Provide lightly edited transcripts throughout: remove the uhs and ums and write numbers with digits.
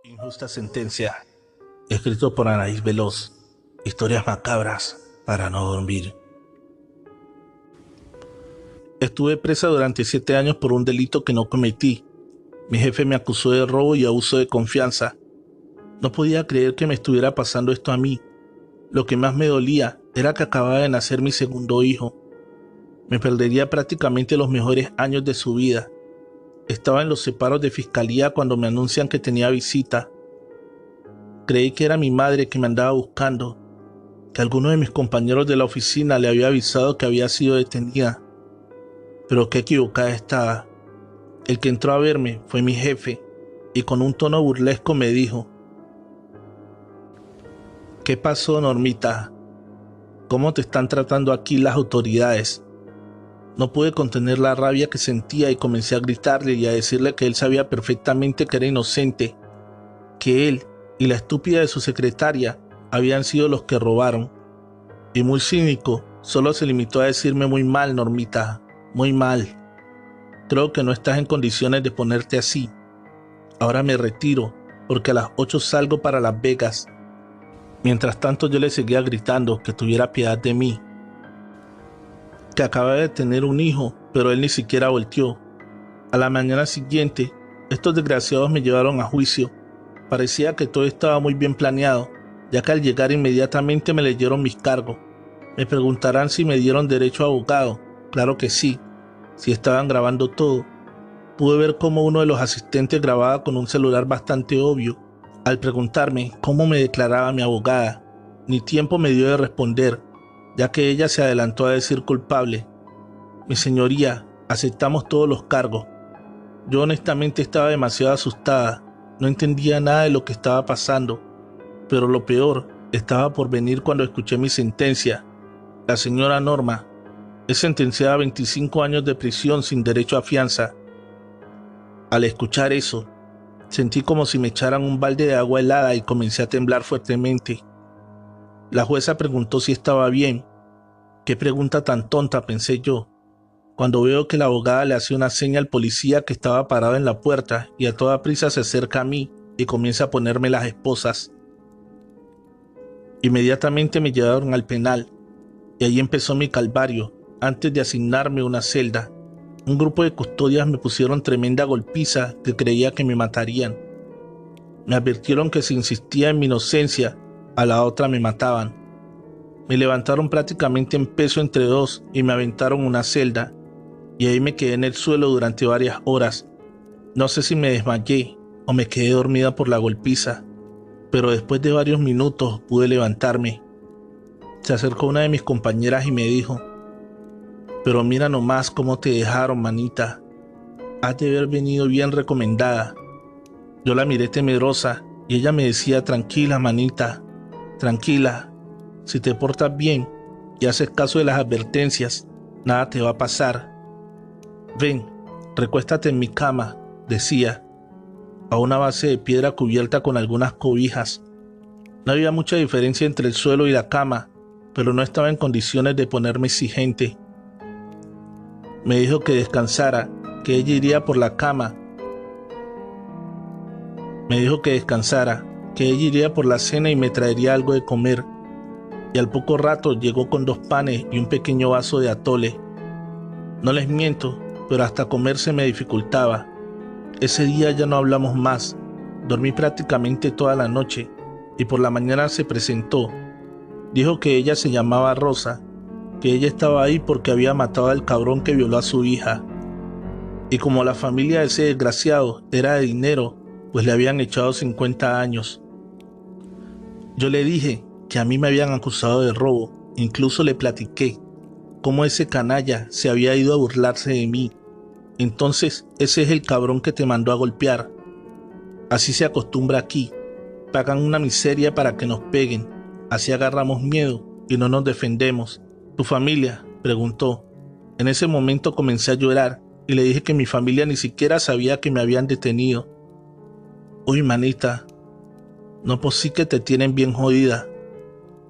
Injusta sentencia, escrito por Anaís Veloz. Historias macabras para no dormir. Estuve presa durante 7 años por un delito que no cometí. Mi jefe me acusó de robo y abuso de confianza. No podía creer que me estuviera pasando esto a mí. Lo que más me dolía era que acababa de nacer mi segundo hijo. Me perdería prácticamente los mejores años de su vida. Estaba en los separos de fiscalía cuando me anuncian que tenía visita. Creí que era mi madre que me andaba buscando, que alguno de mis compañeros de la oficina le había avisado que había sido detenida. Pero qué equivocada estaba. El que entró a verme fue mi jefe y con un tono burlesco me dijo: ¿Qué pasó, Normita? ¿Cómo te están tratando aquí las autoridades? No pude contener la rabia que sentía y comencé a gritarle y a decirle que él sabía perfectamente que era inocente, que él y la estúpida de su secretaria habían sido los que robaron. Y muy cínico, solo se limitó a decirme: muy mal, Normita, muy mal. Creo que no estás en condiciones de ponerte así. Ahora me retiro, porque a las 8 salgo para Las Vegas. Mientras tanto yo le seguía gritando que tuviera piedad de mí, que acababa de tener un hijo, pero él ni siquiera volteó. A la mañana siguiente, estos desgraciados me llevaron a juicio. Parecía que todo estaba muy bien planeado, ya que al llegar inmediatamente me leyeron mis cargos. Me preguntarán si me dieron derecho a abogado. Claro que sí, si estaban grabando todo. Pude ver cómo uno de los asistentes grababa con un celular bastante obvio. Al preguntarme cómo me declaraba mi abogada, ni tiempo me dio de responder, ya que ella se adelantó a decir culpable. Mi señoría, aceptamos todos los cargos. Yo honestamente estaba demasiado asustada, no entendía nada de lo que estaba pasando, pero lo peor estaba por venir cuando escuché mi sentencia. La señora Norma es sentenciada a 25 años de prisión sin derecho a fianza. Al escuchar eso, sentí como si me echaran un balde de agua helada y comencé a temblar fuertemente. La jueza preguntó si estaba bien. Qué pregunta tan tonta, pensé yo, cuando veo que la abogada le hace una seña al policía que estaba parado en la puerta y a toda prisa se acerca a mí y comienza a ponerme las esposas. Inmediatamente me llevaron al penal y ahí empezó mi calvario antes de asignarme una celda. Un grupo de custodias me pusieron tremenda golpiza que creía que me matarían. Me advirtieron que si insistía en mi inocencia, a la otra me mataban. Me levantaron prácticamente en peso entre dos y me aventaron una celda, y ahí me quedé en el suelo durante varias horas. No sé si me desmayé o me quedé dormida por la golpiza, pero después de varios minutos pude levantarme. Se acercó una de mis compañeras y me dijo: pero mira nomás cómo te dejaron, manita. Has de haber venido bien recomendada. Yo la miré temerosa y ella me decía: tranquila, manita, tranquila. Si te portas bien y haces caso de las advertencias, nada te va a pasar. Ven, recuéstate en mi cama, decía, a una base de piedra cubierta con algunas cobijas. No había mucha diferencia entre el suelo y la cama, pero no estaba en condiciones de ponerme exigente. Me dijo que descansara, que ella iría por la cama. Me dijo que descansara, que ella iría por la cena y me traería algo de comer. Y al poco rato llegó con 2 panes y un pequeño vaso de atole. No les miento, pero hasta comer se me dificultaba. Ese día ya no hablamos más. Dormí prácticamente toda la noche y por la mañana se presentó. Dijo que ella se llamaba Rosa, que ella estaba ahí porque había matado al cabrón que violó a su hija. Y como la familia de ese desgraciado era de dinero, pues le habían echado 50 años. Yo le dije que a mí me habían acusado de robo, incluso le platiqué cómo ese canalla se había ido a burlarse de mí. Entonces, ese es el cabrón que te mandó a golpear. Así se acostumbra aquí, pagan una miseria para que nos peguen, así agarramos miedo y no nos defendemos. ¿Tu familia?, preguntó. En ese momento comencé a llorar y le dije que mi familia ni siquiera sabía que me habían detenido. Uy, manita, no, pues sí que te tienen bien jodida.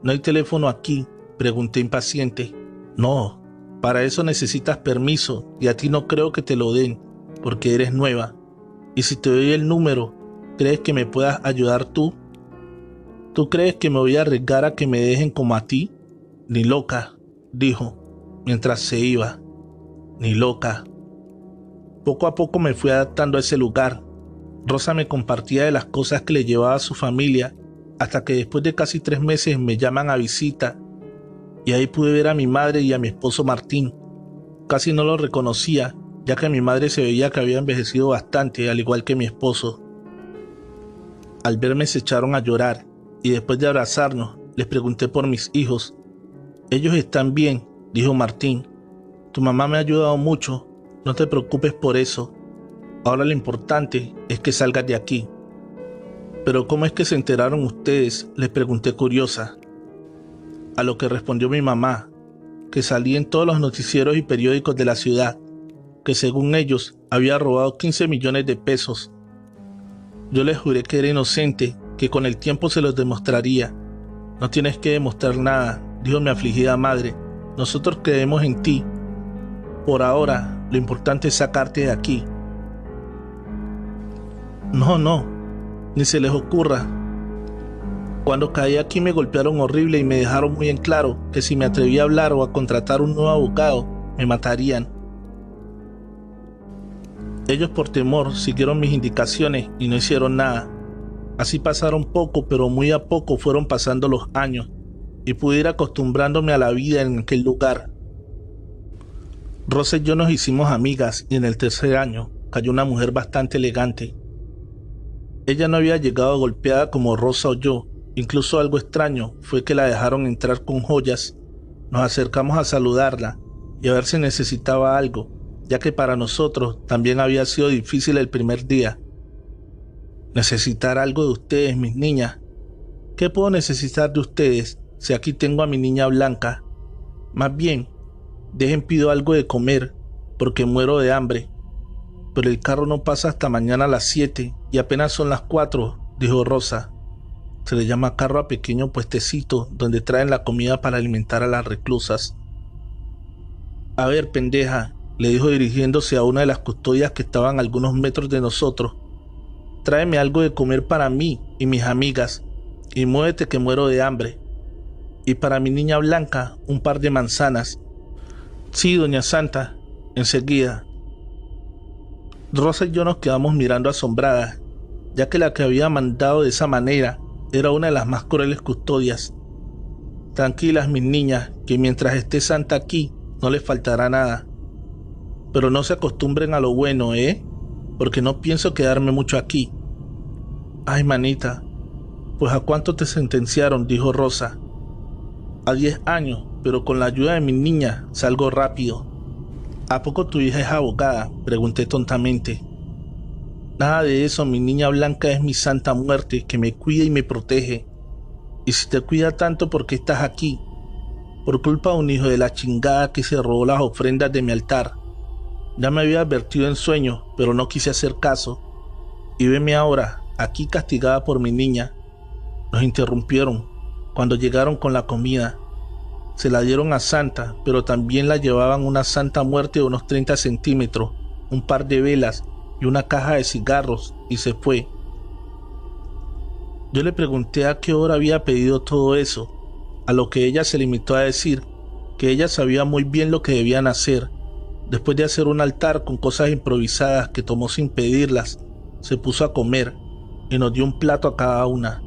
¿No hay teléfono aquí?, pregunté impaciente. No, para eso necesitas permiso y a ti no creo que te lo den, porque eres nueva. Y si te doy el número, ¿Crees que me puedas ayudar tú? ¿Tú crees que me voy a arriesgar a que me dejen como a ti? Ni loca, dijo, mientras se iba. Ni loca. Poco a poco me fui adaptando a ese lugar. Rosa me compartía de las cosas que le llevaba a su familia, hasta que después de casi 3 meses me llaman a visita, y ahí pude ver a mi madre y a mi esposo Martín. Casi no lo reconocía, ya que mi madre se veía que había envejecido bastante, al igual que mi esposo. Al verme se echaron a llorar, y después de abrazarnos, les pregunté por mis hijos. Ellos están bien, dijo Martín. Tu mamá me ha ayudado mucho, no te preocupes por eso. Ahora lo importante es que salgas de aquí. ¿Pero cómo es que se enteraron ustedes?, les pregunté curiosa. A lo que respondió mi mamá, que salí en todos los noticieros y periódicos de la ciudad, que según ellos había robado 15 millones de pesos. Yo les juré que era inocente, que con el tiempo se los demostraría. No tienes que demostrar nada, dijo mi afligida madre. Nosotros creemos en ti. Por ahora, lo importante es sacarte de aquí. No, ni se les ocurra. Cuando caí aquí me golpearon horrible y me dejaron muy en claro que si me atreví a hablar o a contratar un nuevo abogado, me matarían. Ellos por temor siguieron mis indicaciones y no hicieron nada. Así pasaron poco, pero muy a poco fueron pasando los años y pude ir acostumbrándome a la vida en aquel lugar. Rosa y yo nos hicimos amigas y en el 3er año cayó una mujer bastante elegante. Ella no había llegado golpeada como Rosa o yo. Incluso algo extraño fue que la dejaron entrar con joyas. Nos acercamos a saludarla y a ver si necesitaba algo, ya que para nosotros también había sido difícil el primer día. ¿Necesitar algo de ustedes, mis niñas? ¿Qué puedo necesitar de ustedes si aquí tengo a mi niña Blanca? Más bien, dejen pido algo de comer, porque muero de hambre. Pero el carro no pasa hasta mañana a las 7 y apenas son las 4, dijo Rosa. Se le llama carro a pequeño puestecito donde traen la comida para alimentar a las reclusas. A ver, pendeja, le dijo dirigiéndose a una de las custodias que estaban a algunos metros de nosotros. Tráeme algo de comer para mí y mis amigas, y muévete que muero de hambre. Y para mi niña Blanca, un par de manzanas. Sí, doña Santa, enseguida. Rosa y yo nos quedamos mirando asombradas, ya que la que había mandado de esa manera era una de las más crueles custodias. Tranquilas, mis niñas, que mientras esté Santa aquí, no les faltará nada. Pero no se acostumbren a lo bueno, porque no pienso quedarme mucho aquí. Ay, manita, pues ¿a cuánto te sentenciaron?, dijo Rosa. A 10 años, pero con la ayuda de mi niña salgo rápido. ¿A poco tu hija es abogada?, pregunté tontamente. Nada de eso, mi niña Blanca es mi santa muerte, que me cuida y me protege. Y si te cuida tanto, ¿por qué estás aquí? Por culpa de un hijo de la chingada que se robó las ofrendas de mi altar. Ya me había advertido en sueños, pero no quise hacer caso. Y veme ahora, aquí castigada por mi niña. Nos interrumpieron cuando llegaron con la comida. Se la dieron a Santa, pero también la llevaban una santa muerte de unos 30 centímetros, un par de velas y una caja de cigarros, y se fue. Yo le pregunté a qué hora había pedido todo eso, a lo que ella se limitó a decir que ella sabía muy bien lo que debían hacer. Después de hacer un altar con cosas improvisadas que tomó sin pedirlas, se puso a comer y nos dio un plato a cada una.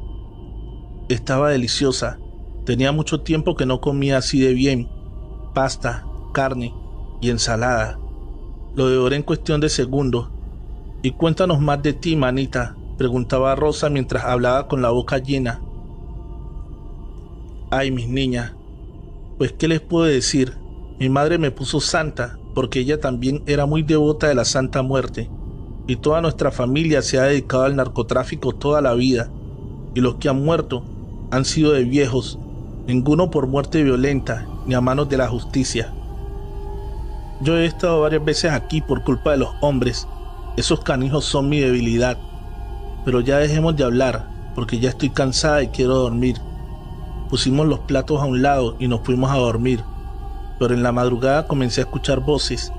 Estaba deliciosa. Tenía mucho tiempo que no comía así de bien. Pasta, carne y ensalada. Lo devoré en cuestión de segundos. Y cuéntanos más de ti, manita, preguntaba Rosa mientras hablaba con la boca llena. Ay, mis niñas, pues ¿qué les puedo decir? Mi madre me puso santa porque ella también era muy devota de la Santa Muerte. Y toda nuestra familia se ha dedicado al narcotráfico toda la vida. Y los que han muerto han sido de viejos, ninguno por muerte violenta ni a manos de la justicia. Yo he estado varias veces aquí por culpa de los hombres. Esos canijos son mi debilidad. Pero ya dejemos de hablar, porque ya estoy cansada y quiero dormir. Pusimos los platos a un lado y nos fuimos a dormir. Pero en la madrugada comencé a escuchar voces,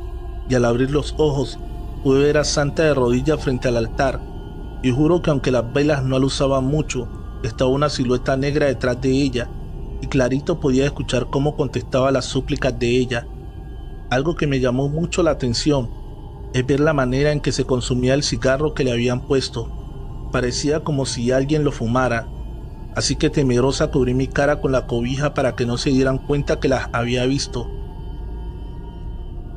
y al abrir los ojos pude ver a Santa de rodillas frente al altar, y juro que aunque las velas no aluzaban mucho, estaba una silueta negra detrás de ella, y clarito podía escuchar cómo contestaba las súplicas de ella. Algo que me llamó mucho la atención es ver la manera en que se consumía el cigarro que le habían puesto. Parecía como si alguien lo fumara, así que temerosa cubrí mi cara con la cobija para que no se dieran cuenta que las había visto.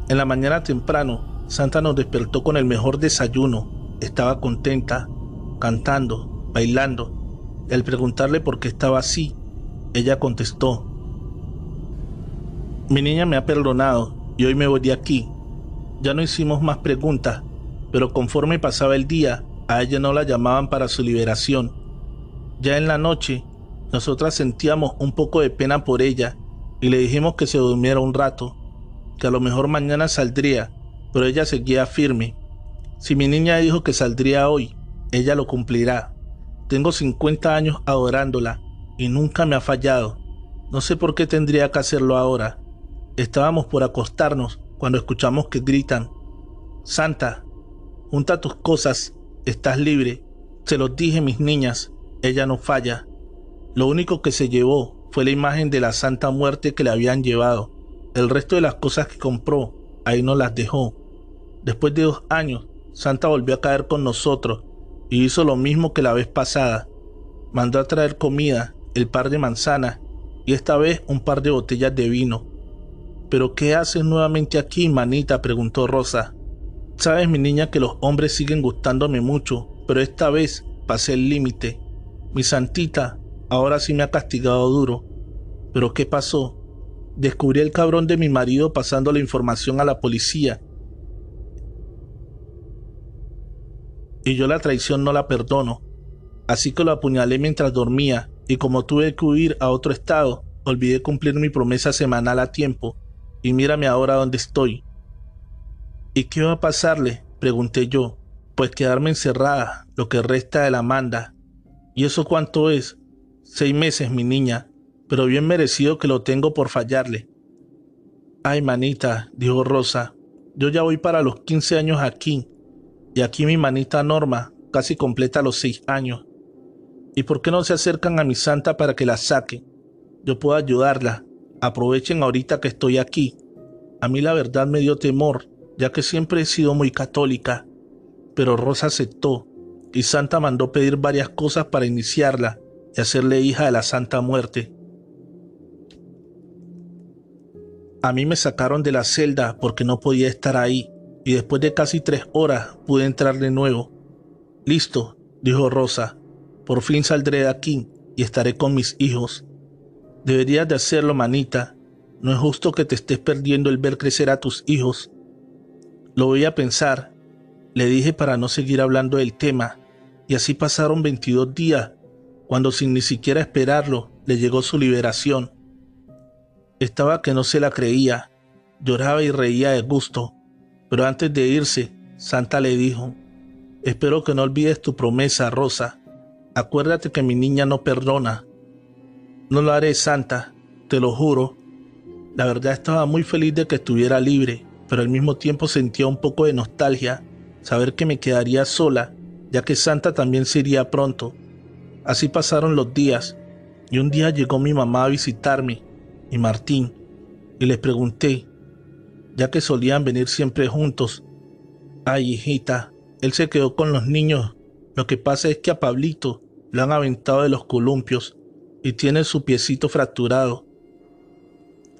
En la mañana temprano, Santa nos despertó con el mejor desayuno. Estaba contenta, cantando, bailando. Al preguntarle por qué estaba así, ella contestó: mi niña me ha perdonado y hoy me voy de aquí. Ya no hicimos más preguntas, pero conforme pasaba el día, a ella no la llamaban para su liberación. Ya en la noche, nosotras sentíamos un poco de pena por ella y le dijimos que se durmiera un rato, que a lo mejor mañana saldría, pero ella seguía firme. Si mi niña dijo que saldría hoy, ella lo cumplirá. Tengo 50 años adorándola y nunca me ha fallado. No sé por qué tendría que hacerlo ahora. Estábamos por acostarnos cuando escuchamos que gritan: Santa, junta tus cosas, estás libre. Se los dije, mis niñas, ella no falla. Lo único que se llevó fue la imagen de la Santa Muerte que le habían llevado. El resto de las cosas que compró, ahí nos las dejó. Después de 2 años, Santa volvió a caer con nosotros y hizo lo mismo que la vez pasada. Mandó a traer comida, el par de manzanas y esta vez un par de botellas de vino. ¿Pero qué haces nuevamente aquí, manita?, preguntó Rosa. Sabes, mi niña, que los hombres siguen gustándome mucho, pero esta vez pasé el límite. Mi Santita ahora sí me ha castigado duro. ¿Pero qué pasó? Descubrí el cabrón de mi marido pasando la información a la policía. Y yo la traición no la perdono. Así que lo apuñalé mientras dormía, y como tuve que huir a otro estado, olvidé cumplir mi promesa semanal a tiempo. Y mírame ahora dónde estoy. ¿Y qué va a pasarle?, pregunté yo. Pues quedarme encerrada lo que resta de la manda. ¿Y eso cuánto es? 6 meses, mi niña, pero bien merecido que lo tengo por fallarle. Ay, manita, dijo Rosa, yo ya voy para los 15 años aquí, y aquí mi manita Norma casi completa los 6 años. ¿Y por qué no se acercan a mi Santa para que la saque? Yo puedo ayudarla. Aprovechen ahorita que estoy aquí. A mí la verdad me dio temor, ya que siempre he sido muy católica. Pero Rosa aceptó, y Santa mandó pedir varias cosas para iniciarla y hacerle hija de la Santa Muerte. A mí me sacaron de la celda porque no podía estar ahí, y después de casi 3 horas pude entrar de nuevo. Listo, dijo Rosa, por fin saldré de aquí y estaré con mis hijos. Deberías de hacerlo, manita. No es justo que te estés perdiendo el ver crecer a tus hijos. Lo voy a pensar, le dije para no seguir hablando del tema, y así pasaron 22 días, cuando sin ni siquiera esperarlo, le llegó su liberación. Estaba que no se la creía, lloraba y reía de gusto, pero antes de irse, Santa le dijo: espero que no olvides tu promesa, Rosa. Acuérdate que mi niña no perdona. No lo haré, Santa, te lo juro. La verdad estaba muy feliz de que estuviera libre, pero al mismo tiempo sentía un poco de nostalgia, saber que me quedaría sola, ya que Santa también se iría pronto. Así pasaron los días, y un día llegó mi mamá a visitarme, y Martín, y les pregunté, ya que solían venir siempre juntos: ay, hijita, él se quedó con los niños. Lo que pasa es que a Pablito lo han aventado de los columpios y tiene su piecito fracturado.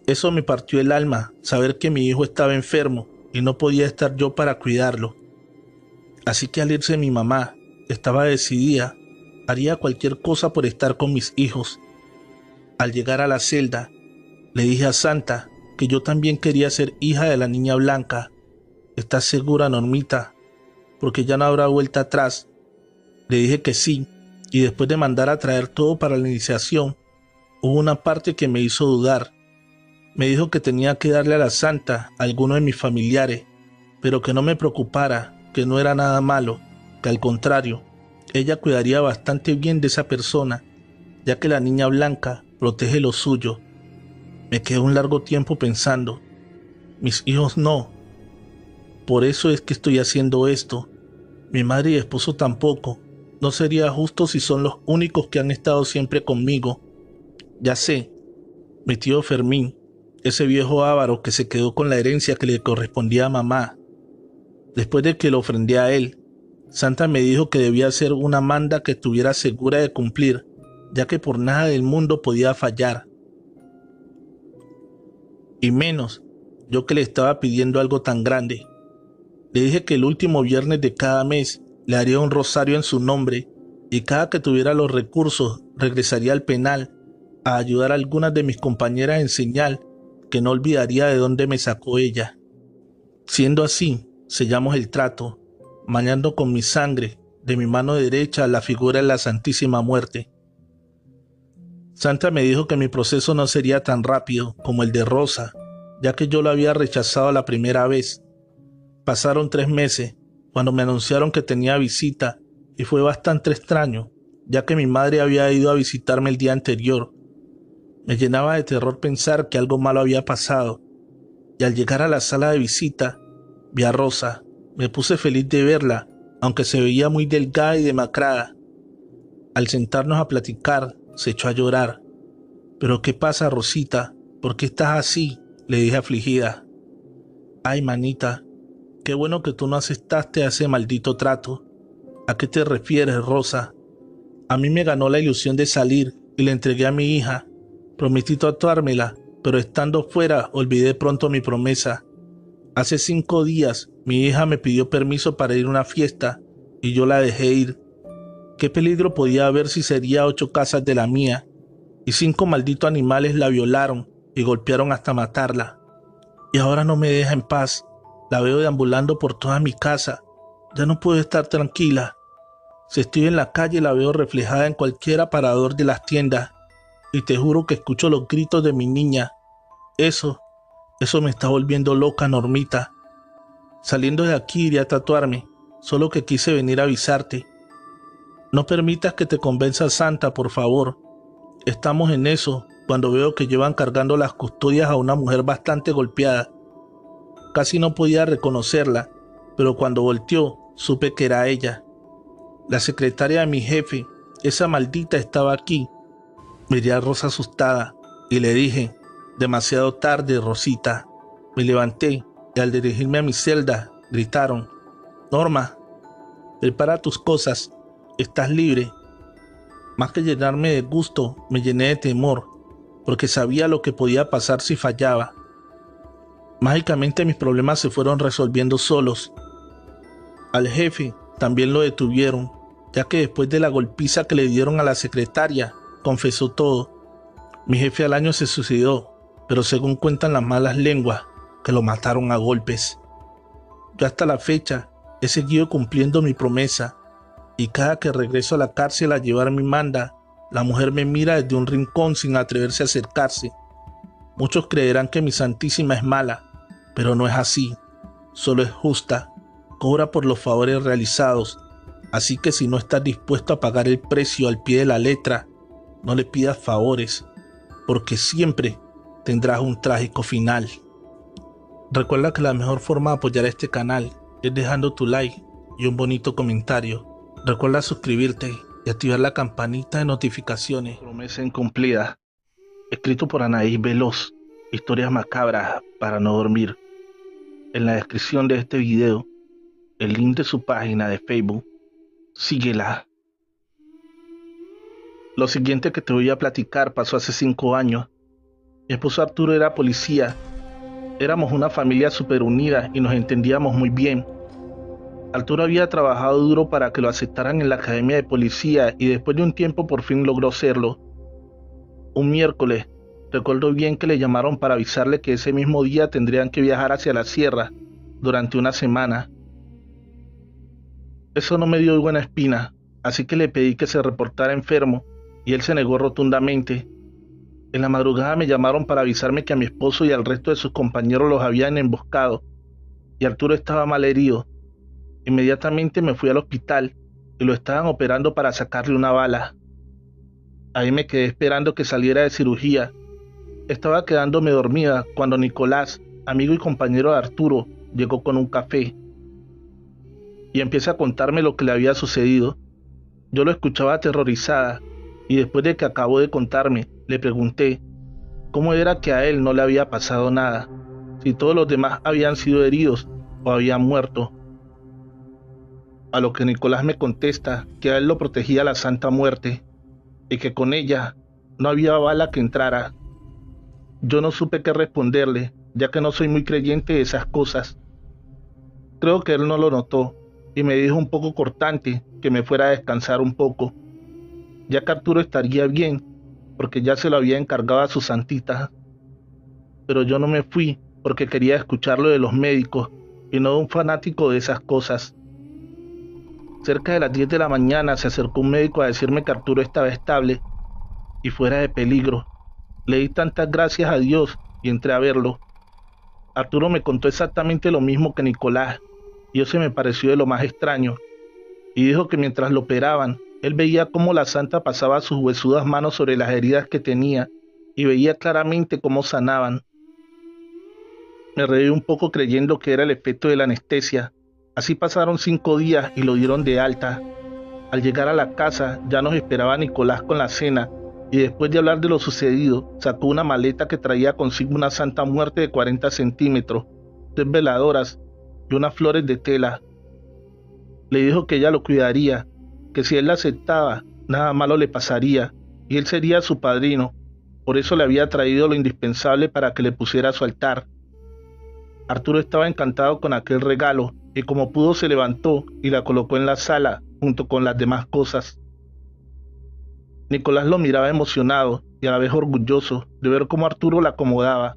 Eso me partió el alma, saber que mi hijo estaba enfermo y no podía estar yo para cuidarlo. Así que al irse mi mamá, estaba decidida, haría cualquier cosa por estar con mis hijos. Al llegar a la celda, le dije a Santa que yo también quería ser hija de la niña blanca. ¿Estás segura, Normita? Porque ya no habrá vuelta atrás. Le dije que sí, y después de mandar a traer todo para la iniciación, hubo una parte que me hizo dudar. Me dijo que tenía que darle a la Santa a alguno de mis familiares, pero que no me preocupara, que no era nada malo, que al contrario, ella cuidaría bastante bien de esa persona, ya que la niña blanca protege lo suyo. Me quedé un largo tiempo pensando, mis hijos no. Por eso es que estoy haciendo esto. Mi madre y esposo tampoco. No sería justo si son los únicos que han estado siempre conmigo. Ya sé, mi tío Fermín, ese viejo avaro que se quedó con la herencia que le correspondía a mamá. Después de que lo ofrendé a él, Santa me dijo que debía hacer una manda que estuviera segura de cumplir, ya que por nada del mundo podía fallar. Y menos yo que le estaba pidiendo algo tan grande. Le dije que el último viernes de cada mes le haría un rosario en su nombre y cada que tuviera los recursos regresaría al penal a ayudar a algunas de mis compañeras en señal que no olvidaría de dónde me sacó ella. Siendo así, sellamos el trato, mañando con mi sangre de mi mano derecha la figura de la Santísima Muerte. Santa me dijo que mi proceso no sería tan rápido como el de Rosa, ya que yo lo había rechazado la primera vez. Pasaron 3 meses cuando me anunciaron que tenía visita y fue bastante extraño, ya que mi madre había ido a visitarme el día anterior. Me llenaba de terror pensar que algo malo había pasado, y al llegar a la sala de visita, vi a Rosa. Me puse feliz de verla, aunque se veía muy delgada y demacrada. Al sentarnos a platicar, se echó a llorar. «¿Pero qué pasa, Rosita? ¿Por qué estás así?», le dije afligida. «Ay, manita, qué bueno que tú no aceptaste a ese maldito trato». «¿A qué te refieres, Rosa?». «A mí me ganó la ilusión de salir y le entregué a mi hija. Prometí tatuármela, pero estando fuera olvidé pronto mi promesa. Hace 5 días mi hija me pidió permiso para ir a una fiesta y yo la dejé ir. ¿Qué peligro podía haber si sería a 8 casas de la mía? Y 5 malditos animales la violaron y golpearon hasta matarla. Y ahora no me deja en paz. La veo deambulando por toda mi casa. Ya no puedo estar tranquila. Si estoy en la calle la veo reflejada en cualquier aparador de las tiendas. Y te juro que escucho los gritos de mi niña. Eso me está volviendo loca, Normita. Saliendo de aquí iré a tatuarme, solo que quise venir a avisarte. No permitas que te convenza Santa, por favor. Estamos en eso cuando veo que llevan cargando las custodias a una mujer bastante golpeada. Casi no podía reconocerla, pero cuando volteó supe que era ella. La secretaria de mi jefe, esa maldita, estaba aquí». Miré a Rosa asustada y le dije: «Demasiado tarde, Rosita». Me levanté y al dirigirme a mi celda gritaron: «Norma, prepara tus cosas, estás libre». Más que llenarme de gusto, me llené de temor, porque sabía lo que podía pasar si fallaba. Mágicamente mis problemas se fueron resolviendo solos. Al jefe también lo detuvieron, ya que después de la golpiza que le dieron a la secretaria, confesó todo. Mi jefe al año se suicidó, pero según cuentan las malas lenguas, que lo mataron a golpes. Yo hasta la fecha he seguido cumpliendo mi promesa, y cada que regreso a la cárcel a llevar mi manda, la mujer me mira desde un rincón sin atreverse a acercarse. Muchos creerán que mi Santísima es mala, pero no es así, solo es justa, cobra por los favores realizados, así que si no estás dispuesto a pagar el precio al pie de la letra, no le pidas favores, porque siempre tendrás un trágico final. Recuerda que la mejor forma de apoyar este canal es dejando tu like y un bonito comentario. Recuerda suscribirte y activar la campanita de notificaciones. Promesa incumplida. Escrito por Anaí Veloz. Historias macabras para no dormir. En la descripción de este video, el link de su página de Facebook. Síguela. Lo siguiente que te voy a platicar pasó hace 5 años. Mi esposo Arturo era policía. Éramos una familia súper unida y nos entendíamos muy bien. Arturo había trabajado duro para que lo aceptaran en la academia de policía y después de un tiempo por fin logró serlo. Un miércoles, recuerdo bien que le llamaron para avisarle que ese mismo día tendrían que viajar hacia la sierra durante una semana. Eso no me dio buena espina, así que le pedí que se reportara enfermo y él se negó rotundamente. En la madrugada me llamaron para avisarme que a mi esposo y al resto de sus compañeros los habían emboscado y Arturo estaba mal herido. Inmediatamente me fui al hospital y lo estaban operando para sacarle una bala. Ahí me quedé esperando que saliera de cirugía. Estaba quedándome dormida cuando Nicolás, amigo y compañero de Arturo, llegó con un café y empieza a contarme lo que le había sucedido. Yo lo escuchaba aterrorizada y después de que acabó de contarme, le pregunté cómo era que a él no le había pasado nada, si todos los demás habían sido heridos o habían muerto. A lo que Nicolás me contesta que a él lo protegía la Santa Muerte y que con ella no había bala que entrara. Yo no supe qué responderle, ya que no soy muy creyente de esas cosas. Creo que él no lo notó y me dijo un poco cortante que me fuera a descansar un poco, ya que Arturo estaría bien, porque ya se lo había encargado a su santita. Pero yo no me fui porque quería escuchar lo de los médicos y no de un fanático de esas cosas. Cerca de las 10 de la mañana se acercó un médico a decirme que Arturo estaba estable y fuera de peligro. Le di tantas gracias a Dios y entré a verlo. Arturo me contó exactamente lo mismo que Nicolás, y eso me pareció de lo más extraño, y dijo que mientras lo operaban, él veía cómo la santa pasaba sus huesudas manos sobre las heridas que tenía, y veía claramente cómo sanaban. Me reí un poco creyendo que era el efecto de la anestesia. Así pasaron 5 días y lo dieron de alta. Al llegar a la casa ya nos esperaba Nicolás con la cena, y después de hablar de lo sucedido, sacó una maleta que traía consigo una Santa Muerte de 40 centímetros, 3 veladoras y unas flores de tela. Le dijo que ella lo cuidaría, que si él la aceptaba, nada malo le pasaría, y él sería su padrino. Por eso le había traído lo indispensable para que le pusiera a su altar. Arturo estaba encantado con aquel regalo, y como pudo se levantó y la colocó en la sala, junto con las demás cosas. Nicolás lo miraba emocionado y a la vez orgulloso de ver cómo Arturo la acomodaba.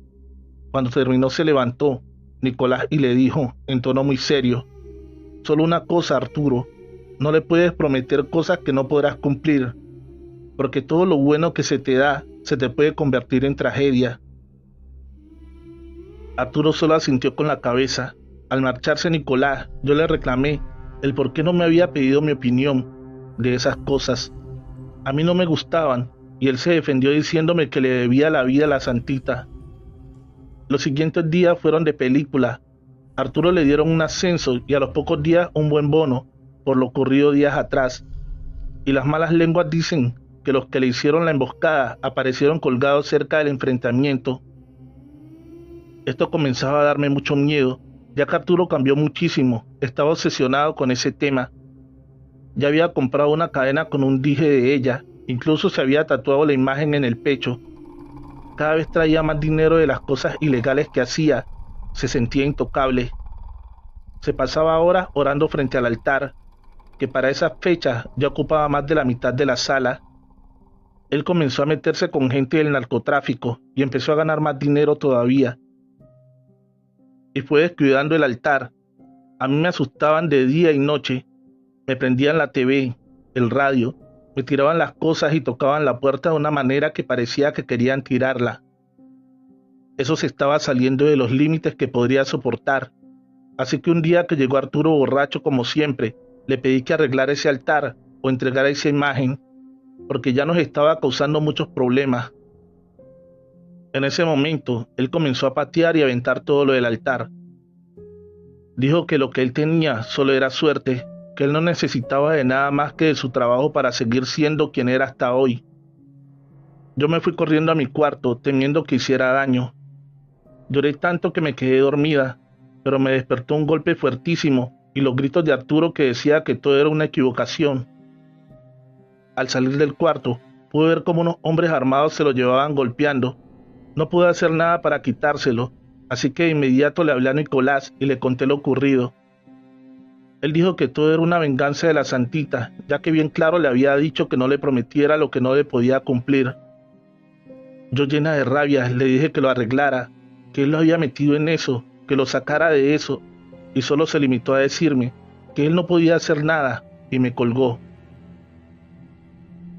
Cuando terminó se levantó Nicolás y le dijo en tono muy serio: solo una cosa, Arturo, no le puedes prometer cosas que no podrás cumplir, porque todo lo bueno que se te da se te puede convertir en tragedia. Arturo solo asintió con la cabeza. Al marcharse Nicolás, yo le reclamé el por qué no me había pedido mi opinión de esas cosas. A mí no me gustaban, y él se defendió diciéndome que le debía la vida a la santita. Los siguientes días fueron de película. A Arturo le dieron un ascenso y a los pocos días un buen bono por lo ocurrido días atrás. Y las malas lenguas dicen que los que le hicieron la emboscada aparecieron colgados cerca del enfrentamiento. Esto comenzaba a darme mucho miedo, ya que Arturo cambió muchísimo, estaba obsesionado con ese tema. Ya había comprado una cadena con un dije de ella, incluso se había tatuado la imagen en el pecho. Cada vez traía más dinero de las cosas ilegales que hacía, se sentía intocable. Se pasaba horas orando frente al altar, que para esas fechas ya ocupaba más de la mitad de la sala. Él comenzó a meterse con gente del narcotráfico y empezó a ganar más dinero todavía. Y fue descuidando el altar. A mí me asustaban de día y noche. Me prendían la TV, el radio, me tiraban las cosas y tocaban la puerta de una manera que parecía que querían tirarla. Eso se estaba saliendo de los límites que podría soportar. Así que un día que llegó Arturo borracho como siempre, le pedí que arreglara ese altar o entregara esa imagen, porque ya nos estaba causando muchos problemas. En ese momento, él comenzó a patear y aventar todo lo del altar. Dijo que lo que él tenía solo era suerte, que él no necesitaba de nada más que de su trabajo para seguir siendo quien era hasta hoy. Yo me fui corriendo a mi cuarto, temiendo que hiciera daño. Lloré tanto que me quedé dormida, pero me despertó un golpe fuertísimo y los gritos de Arturo que decía que todo era una equivocación. Al salir del cuarto, pude ver cómo unos hombres armados se lo llevaban golpeando. No pude hacer nada para quitárselo, así que de inmediato le hablé a Nicolás y le conté lo ocurrido. Él dijo que todo era una venganza de la santita, ya que bien claro le había dicho que no le prometiera lo que no le podía cumplir. Yo, llena de rabia, le dije que lo arreglara, que él lo había metido en eso, que lo sacara de eso, y solo se limitó a decirme que él no podía hacer nada, y me colgó.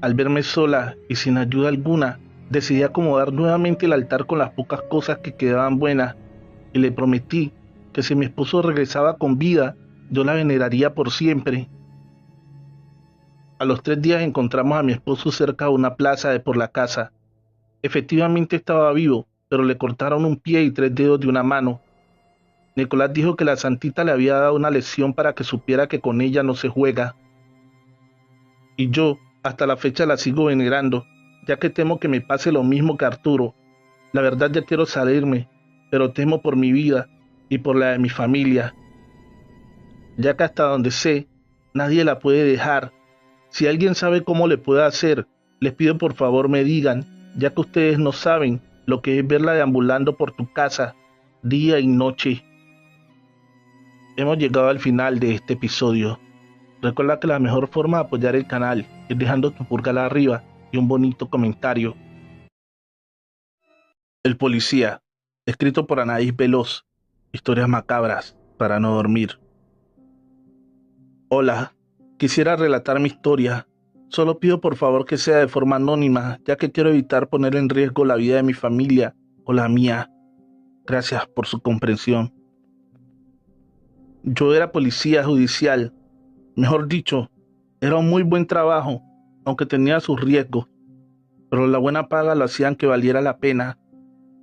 Al verme sola y sin ayuda alguna, decidí acomodar nuevamente el altar con las pocas cosas que quedaban buenas, y le prometí que si mi esposo regresaba con vida, yo la veneraría por siempre. A los 3 días encontramos a mi esposo cerca de una plaza de por la casa. Efectivamente estaba vivo, pero le cortaron un pie y 3 dedos de una mano. Nicolás dijo que la santita le había dado una lección para que supiera que con ella no se juega. y yo hasta la fecha la sigo venerando, ya que temo que me pase lo mismo que a Arturo. La verdad ya quiero salirme, pero temo por mi vida y por la de mi familia, ya que hasta donde sé, nadie la puede dejar. Si alguien sabe cómo le puede hacer, les pido por favor me digan, ya que ustedes no saben lo que es verla deambulando por tu casa, día y noche. Hemos llegado al final de este episodio. Recuerda que la mejor forma de apoyar el canal es dejando tu pulgar arriba y un bonito comentario. El policía, escrito por Anaís Veloz. Historias macabras para no dormir. Hola, quisiera relatar mi historia. Solo pido por favor que sea de forma anónima, ya que quiero evitar poner en riesgo la vida de mi familia o la mía. Gracias por su comprensión. Yo era policía judicial. Mejor dicho, era un muy buen trabajo, aunque tenía sus riesgos, pero la buena paga lo hacían que valiera la pena.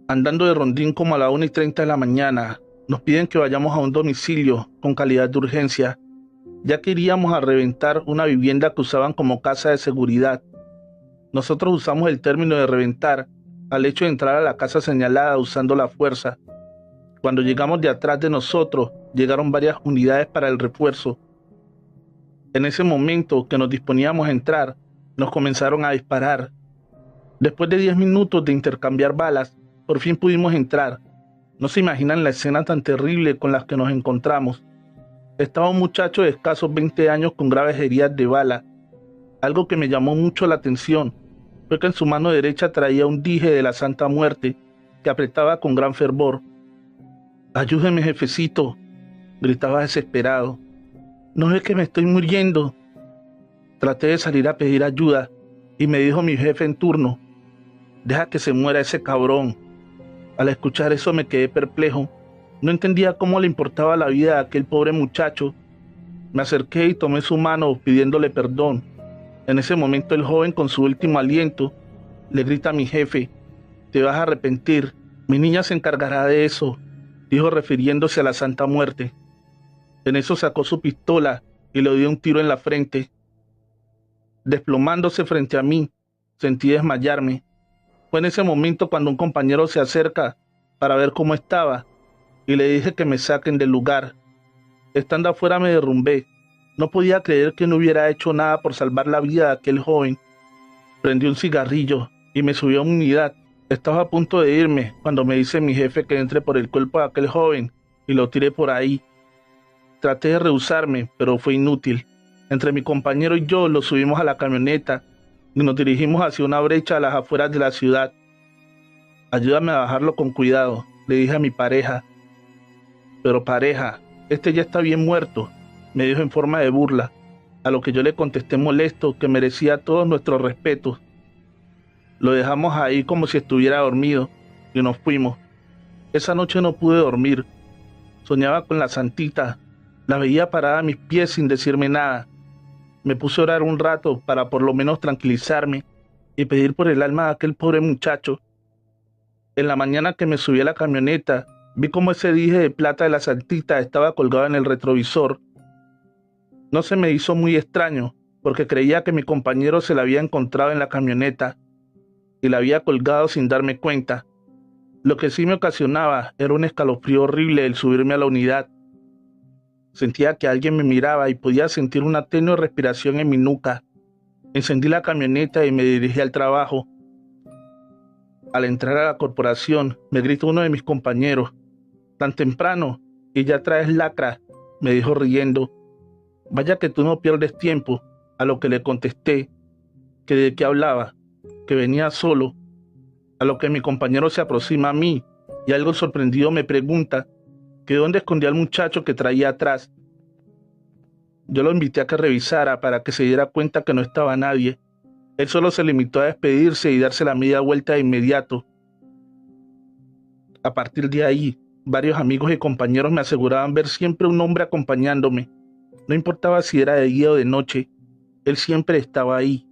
Andando de rondín como a las 1:30 de la mañana, nos piden que vayamos a un domicilio con calidad de urgencia, ya que iríamos a reventar una vivienda que usaban como casa de seguridad. Nosotros usamos el término de reventar al hecho de entrar a la casa señalada usando la fuerza. Cuando llegamos de atrás de nosotros, llegaron varias unidades para el refuerzo. En ese momento que nos disponíamos a entrar, nos comenzaron a disparar. Después de 10 minutos de intercambiar balas, por fin pudimos entrar. No se imaginan la escena tan terrible con la que nos encontramos. Estaba un muchacho de escasos 20 años con graves heridas de bala. Algo que me llamó mucho la atención fue que en su mano derecha traía un dije de la Santa Muerte que apretaba con gran fervor. «Ayúdeme, jefecito», gritaba desesperado. «No es que me estoy muriendo». Traté de salir a pedir ayuda y me dijo mi jefe en turno: «Deja que se muera ese cabrón». Al escuchar eso me quedé perplejo. No entendía cómo le importaba la vida de aquel pobre muchacho. Me acerqué y tomé su mano pidiéndole perdón. En ese momento el joven, con su último aliento, le grita a mi jefe: «Te vas a arrepentir, mi niña se encargará de eso», dijo refiriéndose a la Santa Muerte. En eso sacó su pistola y le dio un tiro en la frente. Desplomándose frente a mí, sentí desmayarme. Fue en ese momento cuando un compañero se acerca para ver cómo estaba y le dije que me saquen del lugar. Estando afuera me derrumbé. No podía creer que no hubiera hecho nada por salvar la vida de aquel joven. Prendí un cigarrillo y me subí a una unidad. Estaba a punto de irme cuando me dice mi jefe que entre por el cuerpo de aquel joven y lo tiré por ahí. Traté de rehusarme, pero fue inútil. Entre mi compañero y yo lo subimos a la camioneta y nos dirigimos hacia una brecha a las afueras de la ciudad. «Ayúdame a bajarlo con cuidado», le dije a mi pareja. «Pero pareja, este ya está bien muerto», me dijo en forma de burla, a lo que yo le contesté molesto que merecía todos nuestros respetos. Lo dejamos ahí como si estuviera dormido y nos fuimos. Esa noche no pude dormir. Soñaba con la santita. La veía parada a mis pies sin decirme nada. Me puse a orar un rato para por lo menos tranquilizarme y pedir por el alma de aquel pobre muchacho. En la mañana que me subí a la camioneta, vi cómo ese dije de plata de la santita estaba colgado en el retrovisor. No se me hizo muy extraño, porque creía que mi compañero se la había encontrado en la camioneta y la había colgado sin darme cuenta. Lo que sí me ocasionaba era un escalofrío horrible el subirme a la unidad. Sentía que alguien me miraba y podía sentir una tenue respiración en mi nuca. Encendí la camioneta y me dirigí al trabajo. Al entrar a la corporación, me gritó uno de mis compañeros: «Tan temprano y ya traes lacra», me dijo riendo. «Vaya que tú no pierdes tiempo», a lo que le contesté que de qué hablaba, que venía solo. A lo que mi compañero se aproxima a mí y algo sorprendido me pregunta que dónde escondía al muchacho que traía atrás. Yo lo invité a que revisara para que se diera cuenta que no estaba nadie. Él solo se limitó a despedirse y darse la media vuelta de inmediato. A partir de ahí, varios amigos y compañeros me aseguraban ver siempre un hombre acompañándome. No importaba si era de día o de noche, él siempre estaba ahí.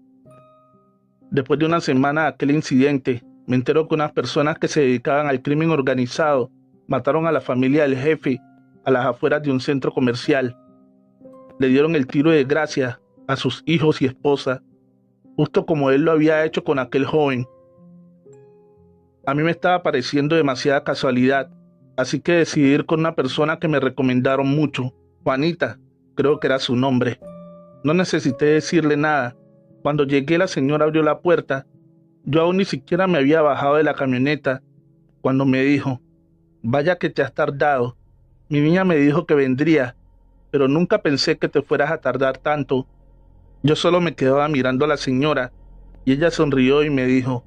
Después de una semana de aquel incidente, me entero que unas personas que se dedicaban al crimen organizado mataron a la familia del jefe a las afueras de un centro comercial. Le dieron el tiro de gracia a sus hijos y esposa, justo como él lo había hecho con aquel joven. A mí me estaba pareciendo demasiada casualidad, así que decidí ir con una persona que me recomendaron mucho, Juanita, creo que era su nombre. No necesité decirle nada. Cuando llegué, la señora abrió la puerta. Yo aún ni siquiera me había bajado de la camioneta cuando me dijo: vaya que te has tardado. Mi niña me dijo que vendría, pero nunca pensé que te fueras a tardar tanto. Yo solo me quedaba mirando a la señora y ella sonrió y me dijo: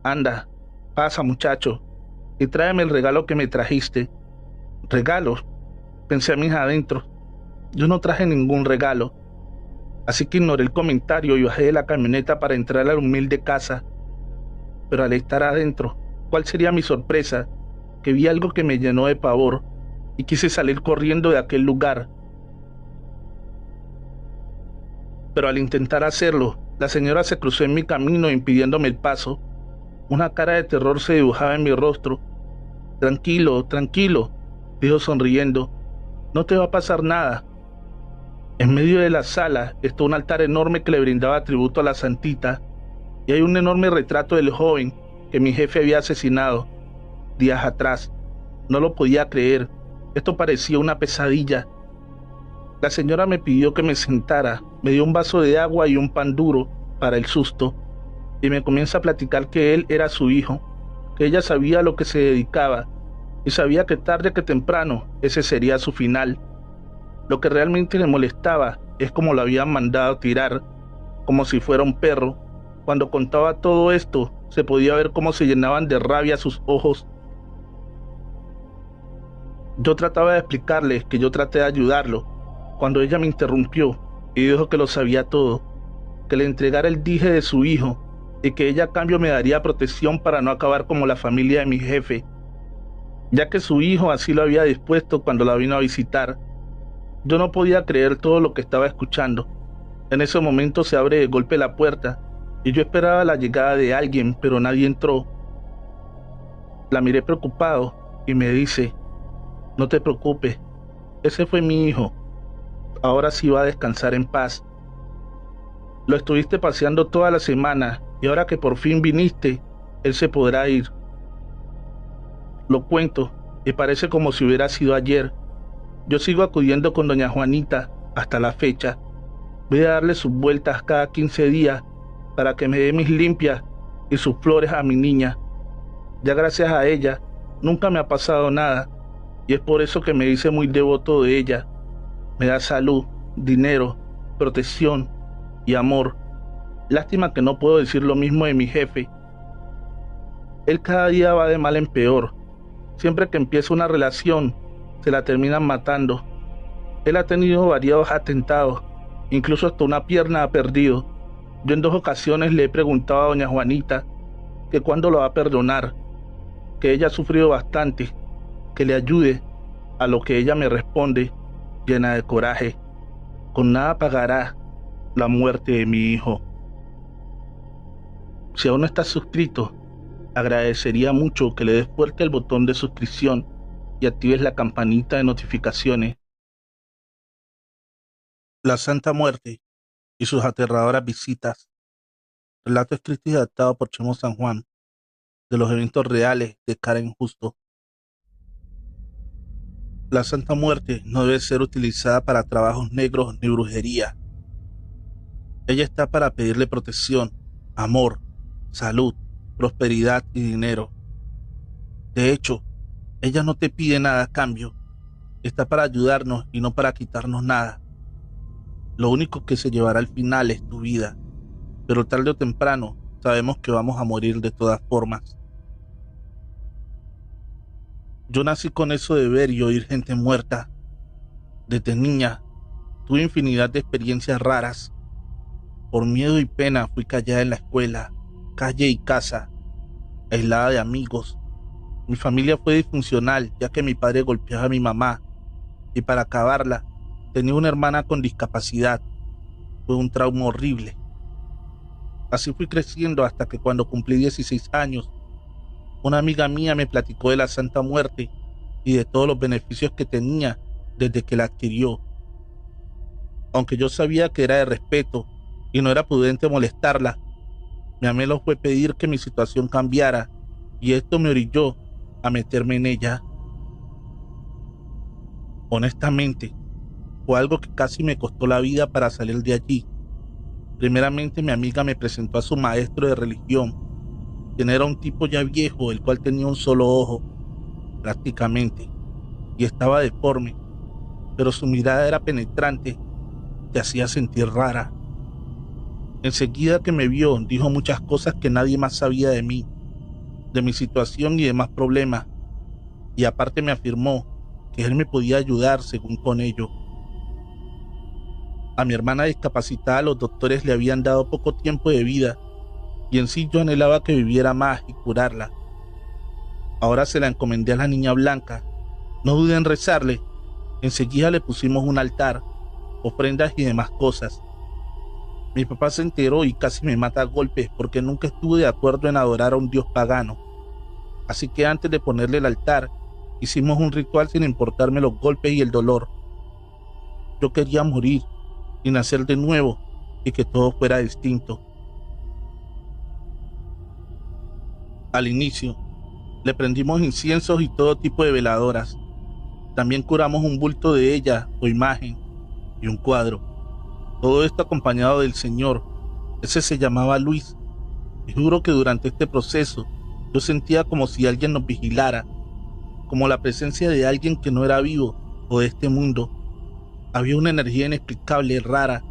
anda, pasa muchacho, y tráeme el regalo que me trajiste. ¿Regalo? Pensé a mis adentros. Yo no traje ningún regalo. Así que ignoré el comentario y bajé de la camioneta para entrar a la humilde casa. Pero al estar adentro, ¿cuál sería mi sorpresa? Que vi algo que me llenó de pavor y quise salir corriendo de aquel lugar. Pero al intentar hacerlo, la señora se cruzó en mi camino impidiéndome el paso. Una cara de terror se dibujaba en mi rostro. Tranquilo, tranquilo, dijo sonriendo. No te va a pasar nada. En medio de la sala está un altar enorme que le brindaba tributo a la santita, y hay un enorme retrato del joven que mi jefe había asesinado días atrás. No lo podía creer. Esto parecía una pesadilla. La señora me pidió que me sentara, me dio un vaso de agua y un pan duro para el susto, y me comienza a platicar que él era su hijo, que ella sabía a lo que se dedicaba, y sabía que tarde que temprano ese sería su final. Lo que realmente le molestaba es cómo lo habían mandado tirar, como si fuera un perro. Cuando contaba todo esto, se podía ver cómo se llenaban de rabia sus ojos. Yo trataba de explicarle que yo traté de ayudarlo, cuando ella me interrumpió y dijo que lo sabía todo, que le entregara el dije de su hijo y que ella a cambio me daría protección para no acabar como la familia de mi jefe, ya que su hijo así lo había dispuesto cuando la vino a visitar. Yo no podía creer todo lo que estaba escuchando. En ese momento se abre de golpe la puerta y yo esperaba la llegada de alguien, pero nadie entró. La miré preocupado y me dice: no te preocupes, ese fue mi hijo. Ahora sí va a descansar en paz. Lo estuviste paseando toda la semana y ahora que por fin viniste, él se podrá ir. Lo cuento y parece como si hubiera sido ayer. Yo sigo acudiendo con doña Juanita hasta la fecha. Voy a darle sus vueltas cada 15 días para que me dé mis limpias y sus flores a mi niña. Ya gracias a ella nunca me ha pasado nada y es por eso que me hice muy devoto de ella. Me da salud, dinero, protección y amor. Lástima que no puedo decir lo mismo de mi jefe. Él cada día va de mal en peor. Siempre que empieza una relación, se la terminan matando. Él ha tenido variados atentados, incluso hasta una pierna ha perdido. Yo en 2 ocasiones le he preguntado a doña Juanita que cuándo lo va a perdonar, que ella ha sufrido bastante, que le ayude, a lo que ella me responde, llena de coraje: con nada pagará la muerte de mi hijo. Si aún no estás suscrito, agradecería mucho que le des fuerte el botón de suscripción y actives la campanita de notificaciones. La Santa Muerte y sus aterradoras visitas. Relato escrito y adaptado por Chemo San Juan, de los eventos reales de Karen Justo. La Santa Muerte no debe ser utilizada para trabajos negros ni brujería. Ella está para pedirle protección, amor, salud, prosperidad y dinero. De hecho, ella no te pide nada a cambio. Está para ayudarnos y no para quitarnos nada. Lo único que se llevará al final es tu vida, pero tarde o temprano sabemos que vamos a morir de todas formas. Yo nací con eso de ver y oír gente muerta. Desde niña tuve infinidad de experiencias raras. Por miedo y pena fui callada en la escuela, calle y casa, aislada de amigos. Mi familia fue disfuncional, ya que mi padre golpeaba a mi mamá y para acabarla tenía una hermana con discapacidad. Fue un trauma horrible. Así fui creciendo hasta que cuando cumplí 16 años, una amiga mía me platicó de la Santa Muerte y de todos los beneficios que tenía desde que la adquirió. Aunque yo sabía que era de respeto y no era prudente molestarla, mi anhelo fue pedir que mi situación cambiara, y esto me orilló a meterme en ella. Honestamente, fue algo que casi me costó la vida para salir de allí. Primeramente, mi amiga me presentó a su maestro de religión, quien era un tipo ya viejo, el cual tenía un solo ojo, prácticamente, y estaba deforme, pero su mirada era penetrante, te hacía sentir rara. Enseguida que me vio, dijo muchas cosas que nadie más sabía de mí, de mi situación y demás problemas, y aparte me afirmó que él me podía ayudar según con ello. A mi hermana discapacitada los doctores le habían dado poco tiempo de vida, y en sí yo anhelaba que viviera más y curarla. Ahora se la encomendé a la niña blanca. No dudé en rezarle. Enseguida le pusimos un altar, ofrendas y demás cosas. Mi papá se enteró y casi me mata a golpes porque nunca estuve de acuerdo en adorar a un dios pagano. Así que antes de ponerle el altar, hicimos un ritual sin importarme los golpes y el dolor. Yo quería morir y nacer de nuevo y que todo fuera distinto. Al inicio, le prendimos inciensos y todo tipo de veladoras. También curamos un bulto de ella o imagen y un cuadro. Todo esto acompañado del Señor. Ese se llamaba Luis. Y juro que durante este proceso yo sentía como si alguien nos vigilara, como la presencia de alguien que no era vivo o de este mundo. Había una energía inexplicable, rara,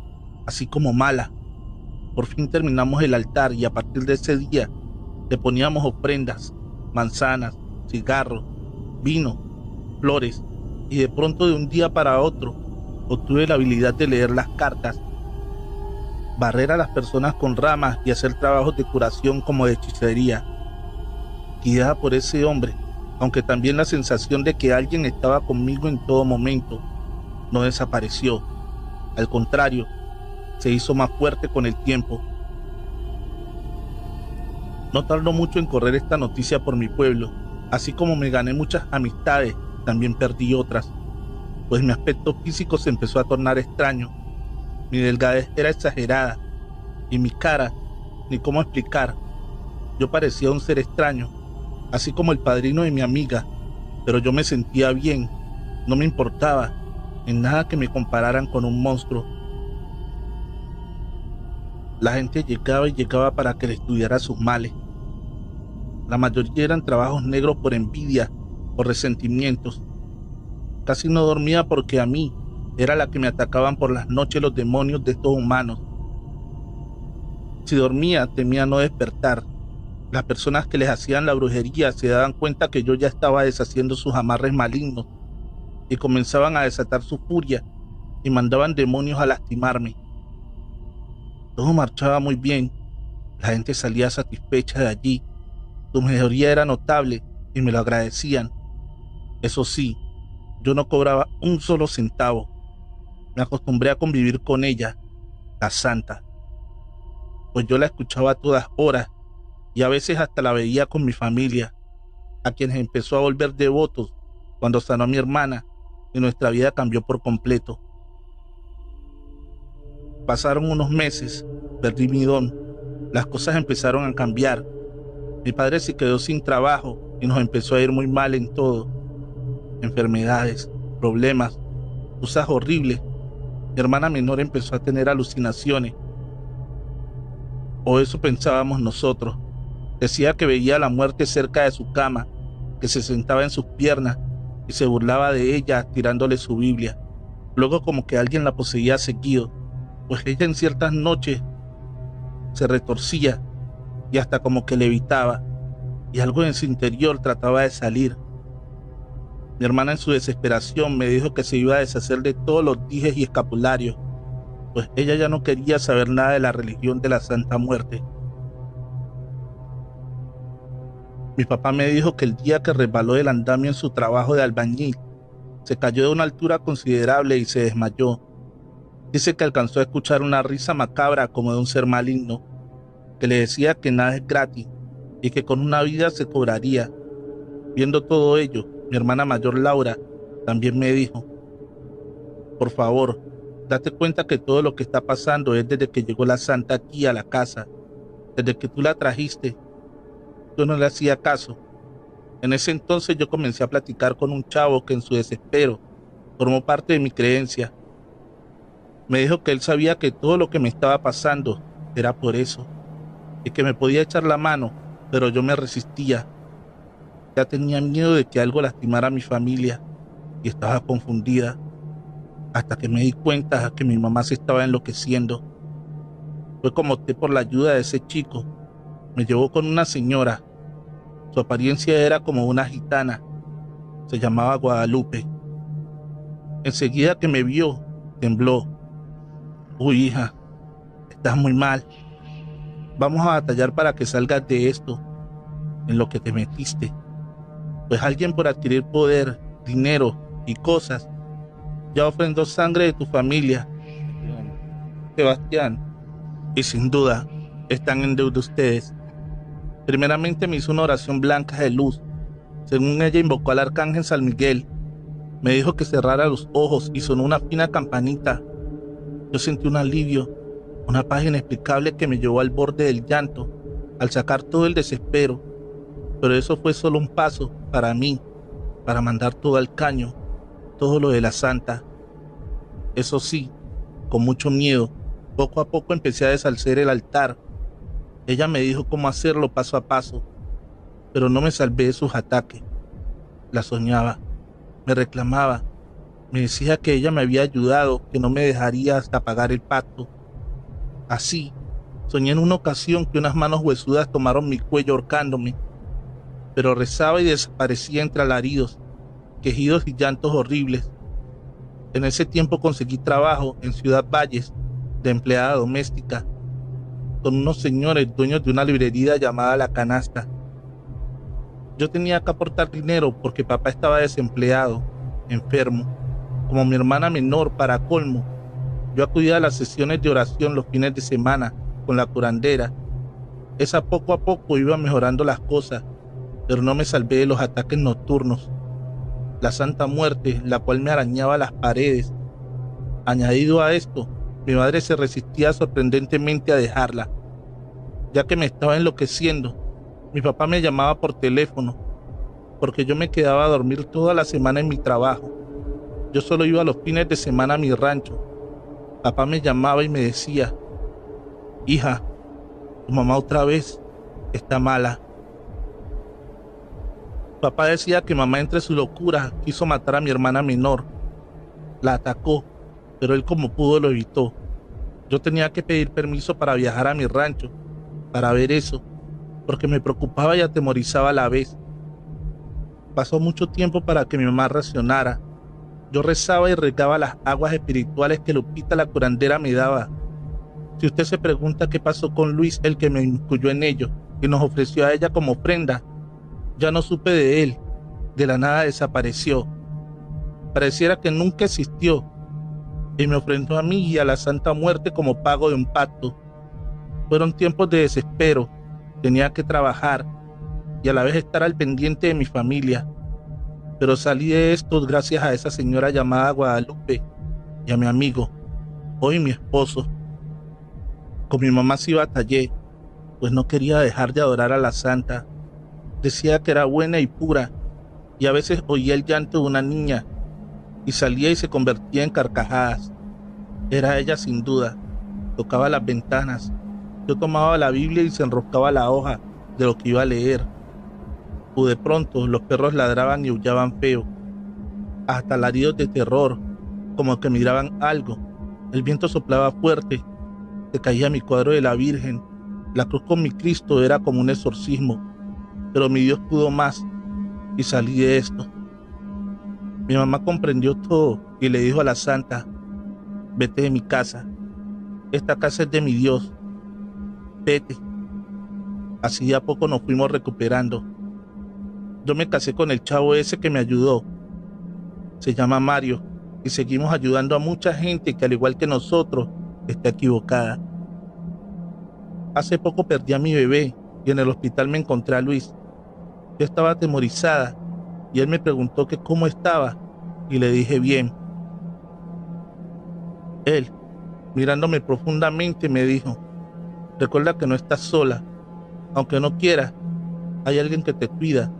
así como mala. Por fin terminamos el altar y a partir de ese día le poníamos ofrendas, manzanas, cigarros, vino, flores, y de pronto de un día para otro obtuve la habilidad de leer las cartas, barrer a las personas con ramas y hacer trabajos de curación como de hechicería. Guiada por ese hombre, aunque también la sensación de que alguien estaba conmigo en todo momento, no desapareció. Al contrario, se hizo más fuerte con el tiempo. No tardó mucho en correr esta noticia por mi pueblo. Así como me gané muchas amistades, también perdí otras, pues mi aspecto físico se empezó a tornar extraño. Mi delgadez era exagerada y mi cara, ni cómo explicar. Yo parecía un ser extraño, así como el padrino de mi amiga, pero yo me sentía bien, no me importaba en nada que me compararan con un monstruo. La gente llegaba y llegaba para que le estudiara sus males. La mayoría eran trabajos negros por envidia o resentimientos. Casi no dormía porque a mí era la que me atacaban por las noches los demonios de estos humanos. Si dormía, temía no despertar. Las personas que les hacían la brujería se daban cuenta que yo ya estaba deshaciendo sus amarres malignos y comenzaban a desatar su furia y mandaban demonios a lastimarme. Todo marchaba muy bien. La gente salía satisfecha de allí. Su mejoría era notable y me lo agradecían. Eso sí, yo no cobraba un solo centavo. Me acostumbré a convivir con ella, la santa, pues yo la escuchaba a todas horas y a veces hasta la veía con mi familia, a quienes empezó a volver devotos cuando sanó a mi hermana y nuestra vida cambió por completo. Pasaron unos meses, perdí mi don, las cosas empezaron a cambiar. Mi padre se quedó sin trabajo y nos empezó a ir muy mal en todo. Enfermedades, problemas, cosas horribles. Mi hermana menor empezó a tener alucinaciones. O eso pensábamos nosotros. Decía que veía a la muerte cerca de su cama, que se sentaba en sus piernas y se burlaba de ella tirándole su Biblia. Luego como que alguien la poseía seguido, pues ella en ciertas noches se retorcía y hasta como que levitaba, y algo en su interior trataba de salir. Mi hermana en su desesperación me dijo que se iba a deshacer de todos los dijes y escapularios, pues ella ya no quería saber nada de la religión de la Santa Muerte. Mi papá me dijo que el día que resbaló del andamio en su trabajo de albañil, se cayó de una altura considerable y se desmayó. Dice que alcanzó a escuchar una risa macabra como de un ser maligno, que le decía que nada es gratis y que con una vida se cobraría. Viendo todo ello, mi hermana mayor Laura también me dijo: por favor, Date cuenta que todo lo que está pasando es desde que llegó la santa aquí a la casa. Desde que tú la trajiste, yo no le hacía caso. En ese entonces yo comencé a platicar con un chavo que en su desespero formó parte de mi creencia. Me dijo que él sabía que todo lo que me estaba pasando era por eso, y que me podía echar la mano, pero yo me resistía. Ya tenía miedo de que algo lastimara a mi familia y estaba confundida, hasta que me di cuenta que mi mamá se estaba enloqueciendo. Fue como opté por la ayuda de ese chico. Me llevó con una señora. Su apariencia era como una gitana. Se llamaba Guadalupe. Enseguida que me vio, tembló. Uy, hija, estás muy mal. Vamos a batallar para que salgas de esto, en lo que te metiste. Pues alguien por adquirir poder, dinero y cosas, ya ofrendó sangre de tu familia, Sebastián, y sin duda están en deuda ustedes. Primeramente me hizo una oración blanca de luz. Según ella invocó al arcángel San Miguel. Me dijo que cerrara los ojos y sonó una fina campanita. Yo sentí un alivio, una paz inexplicable que me llevó al borde del llanto, al sacar todo el desespero. Pero eso fue solo un paso para mí, para mandar todo al caño, todo lo de la santa. Eso sí, con mucho miedo, poco a poco empecé a deshacer el altar. Ella me dijo cómo hacerlo paso a paso, pero no me salvé de sus ataques. La soñaba, me reclamaba, me decía que ella me había ayudado, que no me dejaría hasta pagar el pacto. Así, soñé en una ocasión que unas manos huesudas tomaron mi cuello ahorcándome, pero rezaba y desaparecía entre alaridos, quejidos y llantos horribles. En ese tiempo conseguí trabajo en Ciudad Valles de empleada doméstica con unos señores dueños de una librería llamada La Canasta. Yo tenía que aportar dinero porque papá estaba desempleado, enfermo. Como mi hermana menor, para colmo, yo acudía a las sesiones de oración los fines de semana con la curandera. Esa poco a poco iba mejorando las cosas, pero no me salvé de los ataques nocturnos. La Santa Muerte, la cual me arañaba las paredes. Añadido a esto, mi madre se resistía sorprendentemente a dejarla, ya que me estaba enloqueciendo. Mi papá me llamaba por teléfono, porque yo me quedaba a dormir toda la semana en mi trabajo. Yo solo iba los fines de semana a mi rancho. Papá me llamaba y me decía: hija, tu mamá otra vez está mala. Papá decía que mamá, entre su locura, quiso matar a mi hermana menor. La atacó, pero él como pudo lo evitó. Yo tenía que pedir permiso para viajar a mi rancho, para ver eso, porque me preocupaba y atemorizaba a la vez. Pasó mucho tiempo para que mi mamá reaccionara. Yo rezaba y regaba las aguas espirituales que Lupita la curandera me daba. Si usted se pregunta qué pasó con Luis, el que me incluyó en ello y nos ofreció a ella como ofrenda, ya no supe de él. De la nada desapareció. Pareciera que nunca existió, y me ofrendó a mí y a la Santa Muerte como pago de un pacto. Fueron tiempos de desespero. Tenía que trabajar y a la vez estar al pendiente de mi familia. Pero salí de esto gracias a esa señora llamada Guadalupe y a mi amigo, hoy mi esposo. Con mi mamá sí batallé, pues no quería dejar de adorar a la santa. Decía que era buena y pura, y a veces oía el llanto de una niña y salía y se convertía en carcajadas. Era ella sin duda. Tocaba las ventanas. Yo tomaba la Biblia y se enroscaba la hoja de lo que iba a leer. O de pronto los perros ladraban y aullaban feo, hasta alaridos de terror, como que miraban algo. El viento soplaba fuerte, se caía mi cuadro de la Virgen. La cruz con mi Cristo era como un exorcismo, pero mi Dios pudo más y salí de esto. Mi mamá comprendió todo y le dijo a la santa: vete de mi casa, esta casa es de mi Dios, vete. Así de a poco nos fuimos recuperando. Yo me casé con el chavo ese que me ayudó. Se llama Mario y seguimos ayudando a mucha gente que, al igual que nosotros, está equivocada. Hace poco perdí a mi bebé y en el hospital me encontré a Luis. Yo estaba atemorizada y él me preguntó que cómo estaba y le dije bien. Él, mirándome profundamente, me dijo: recuerda que no estás sola. Aunque no quieras, hay alguien que te cuida.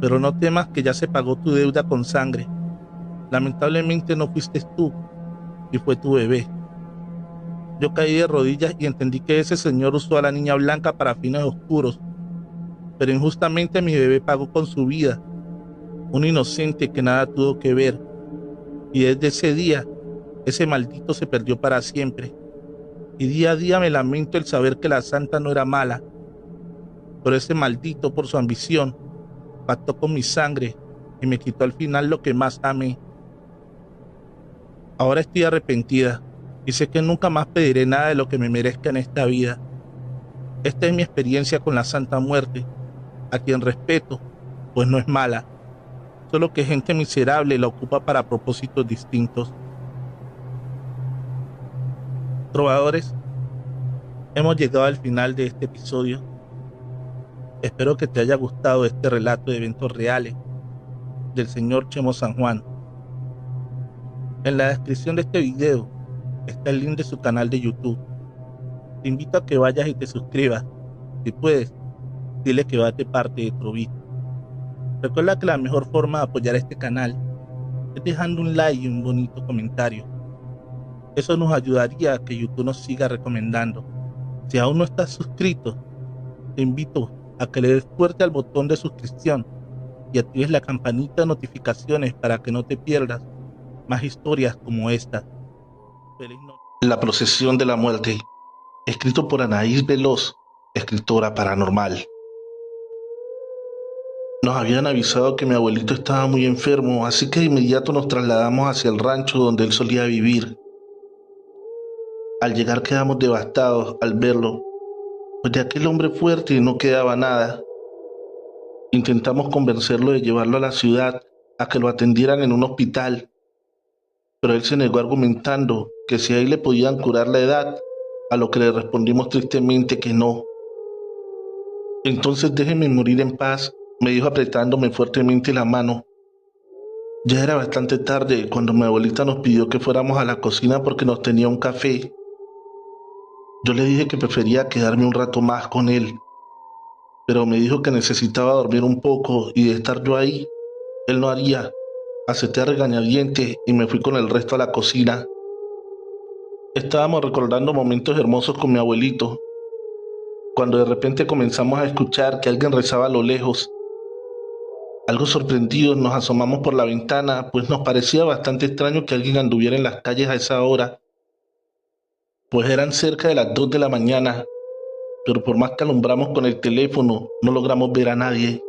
Pero no temas, que ya se pagó tu deuda con sangre. Lamentablemente no fuiste tú, y fue tu bebé. Yo caí de rodillas y entendí que ese señor usó a la niña blanca para fines oscuros. Pero injustamente mi bebé pagó con su vida. Un inocente que nada tuvo que ver. Y desde ese día, ese maldito se perdió para siempre. Y día a día me lamento el saber que la santa no era mala. Pero ese maldito, por su ambición, pactó con mi sangre y me quitó al final lo que más amé. Ahora estoy arrepentida y sé que nunca más pediré nada de lo que me merezca en esta vida. Esta es mi experiencia con la Santa Muerte, a quien respeto, pues no es mala, solo que gente miserable la ocupa para propósitos distintos. Trovadores, hemos llegado al final de este episodio. Espero que te haya gustado este relato de eventos reales del señor Chemo San Juan. En la descripción de este video está el link de su canal de YouTube. Te invito a que vayas y te suscribas. Si puedes, dile que vas de parte de Trovito. Recuerda que la mejor forma de apoyar este canal es dejando un like y un bonito comentario. Eso nos ayudaría a que YouTube nos siga recomendando. Si aún no estás suscrito, te invito a que le des fuerte al botón de suscripción y actives la campanita de notificaciones para que no te pierdas más historias como esta. Feliz noche. La procesión de la muerte, escrito por Anaís Veloz, escritora paranormal. Nos habían avisado que mi abuelito estaba muy enfermo, así que de inmediato nos trasladamos hacia el rancho donde él solía vivir. Al llegar quedamos devastados al verlo, pues de aquel hombre fuerte no quedaba nada. Intentamos convencerlo de llevarlo a la ciudad a que lo atendieran en un hospital, pero él se negó argumentando que si ahí le podían curar la edad, a lo que le respondimos tristemente que no. Entonces déjeme morir en paz, me dijo apretándome fuertemente la mano. Ya era bastante tarde cuando mi abuelita nos pidió que fuéramos a la cocina porque nos tenía un café. Yo le dije que prefería quedarme un rato más con él, pero me dijo que necesitaba dormir un poco y de estar yo ahí, él no haría. Acepté a regañadientes y me fui con el resto a la cocina. Estábamos recordando momentos hermosos con mi abuelito, cuando de repente comenzamos a escuchar que alguien rezaba a lo lejos. Algo sorprendidos nos asomamos por la ventana, pues nos parecía bastante extraño que alguien anduviera en las calles a esa hora, pues eran cerca de las 2 de la mañana, pero por más que alumbramos con el teléfono, no logramos ver a nadie.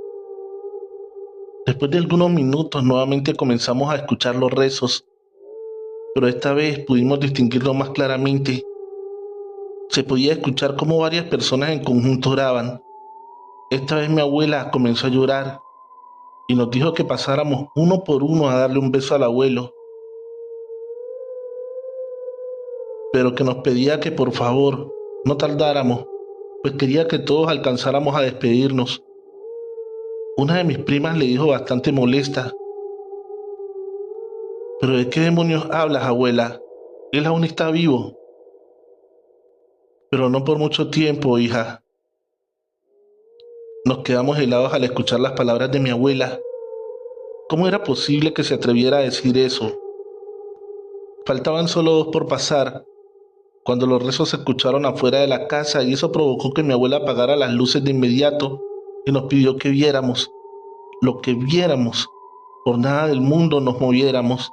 Después de algunos minutos nuevamente comenzamos a escuchar los rezos, pero esta vez pudimos distinguirlo más claramente. Se podía escuchar cómo varias personas en conjunto oraban. Esta vez mi abuela comenzó a llorar y nos dijo que pasáramos uno por uno a darle un beso al abuelo, pero que nos pedía que por favor no tardáramos, pues quería que todos alcanzáramos a despedirnos. Una de mis primas le dijo bastante molesta: ¿pero de qué demonios hablas, abuela? Él aún está vivo. Pero no por mucho tiempo, hija. Nos quedamos helados al escuchar las palabras de mi abuela. ¿Cómo era posible que se atreviera a decir eso? Faltaban solo 2 por pasar, cuando los rezos se escucharon afuera de la casa, y eso provocó que mi abuela apagara las luces de inmediato y nos pidió que viéramos, lo que viéramos, por nada del mundo nos moviéramos.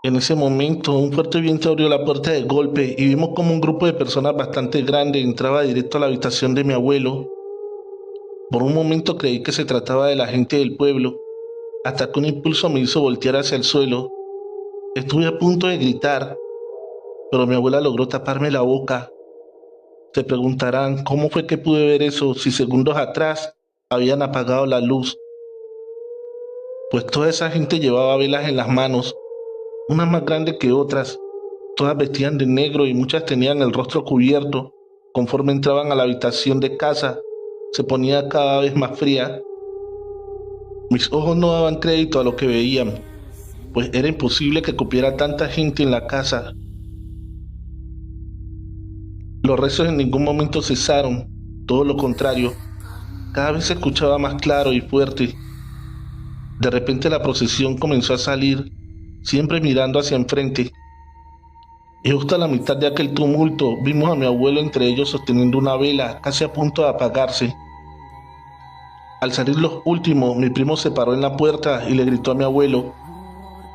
En ese momento, un fuerte viento abrió la puerta de golpe y vimos como un grupo de personas bastante grande entraba directo a la habitación de mi abuelo. Por un momento creí que se trataba de la gente del pueblo, hasta que un impulso me hizo voltear hacia el suelo. Estuve a punto de gritar, pero mi abuela logró taparme la boca. Se preguntarán cómo fue que pude ver eso si segundos atrás habían apagado la luz. Pues toda esa gente llevaba velas en las manos, unas más grandes que otras. Todas vestían de negro y muchas tenían el rostro cubierto. Conforme entraban a la habitación de casa, se ponía cada vez más fría. Mis ojos no daban crédito a lo que veían. pues era imposible que cupiera tanta gente en la casa. Los rezos en ningún momento cesaron, todo lo contrario, cada vez se escuchaba más claro y fuerte. De repente la procesión comenzó a salir, siempre mirando hacia enfrente. Y justo a la mitad de aquel tumulto vimos a mi abuelo entre ellos sosteniendo una vela casi a punto de apagarse. Al salir los últimos, mi primo se paró en la puerta y le gritó a mi abuelo,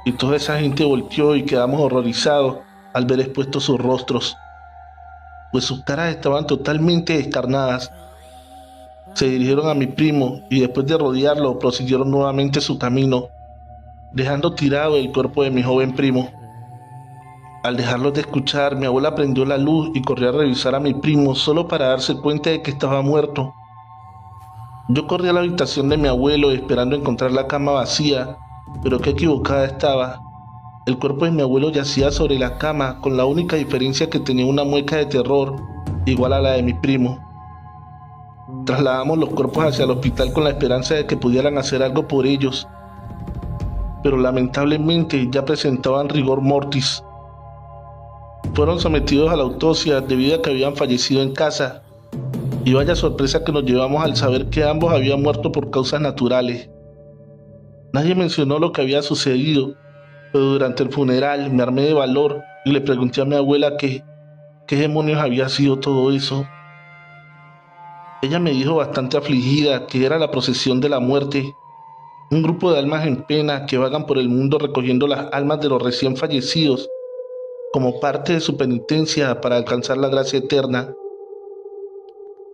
y toda esa gente volteó y quedamos horrorizados al ver expuestos sus rostros, pues sus caras estaban totalmente descarnadas. Se dirigieron a mi primo y después de rodearlo prosiguieron nuevamente su camino, dejando tirado el cuerpo de mi joven primo. Al dejarlos de escuchar, mi abuela prendió la luz y corrió a revisar a mi primo solo para darse cuenta de que estaba muerto. Yo corrí a la habitación de mi abuelo esperando encontrar la cama vacía, pero qué equivocada estaba. El cuerpo de mi abuelo yacía sobre la cama, con la única diferencia que tenía una mueca de terror igual a la de mi primo. Trasladamos los cuerpos hacia el hospital con la esperanza de que pudieran hacer algo por ellos, pero lamentablemente ya presentaban rigor mortis. Fueron sometidos a la autopsia debido a que habían fallecido en casa, y vaya sorpresa que nos llevamos al saber que ambos habían muerto por causas naturales. Nadie mencionó lo que había sucedido, pero durante el funeral me armé de valor y le pregunté a mi abuela qué demonios había sido todo eso. Ella me dijo bastante afligida que era la procesión de la muerte, un grupo de almas en pena que vagan por el mundo recogiendo las almas de los recién fallecidos como parte de su penitencia para alcanzar la gracia eterna.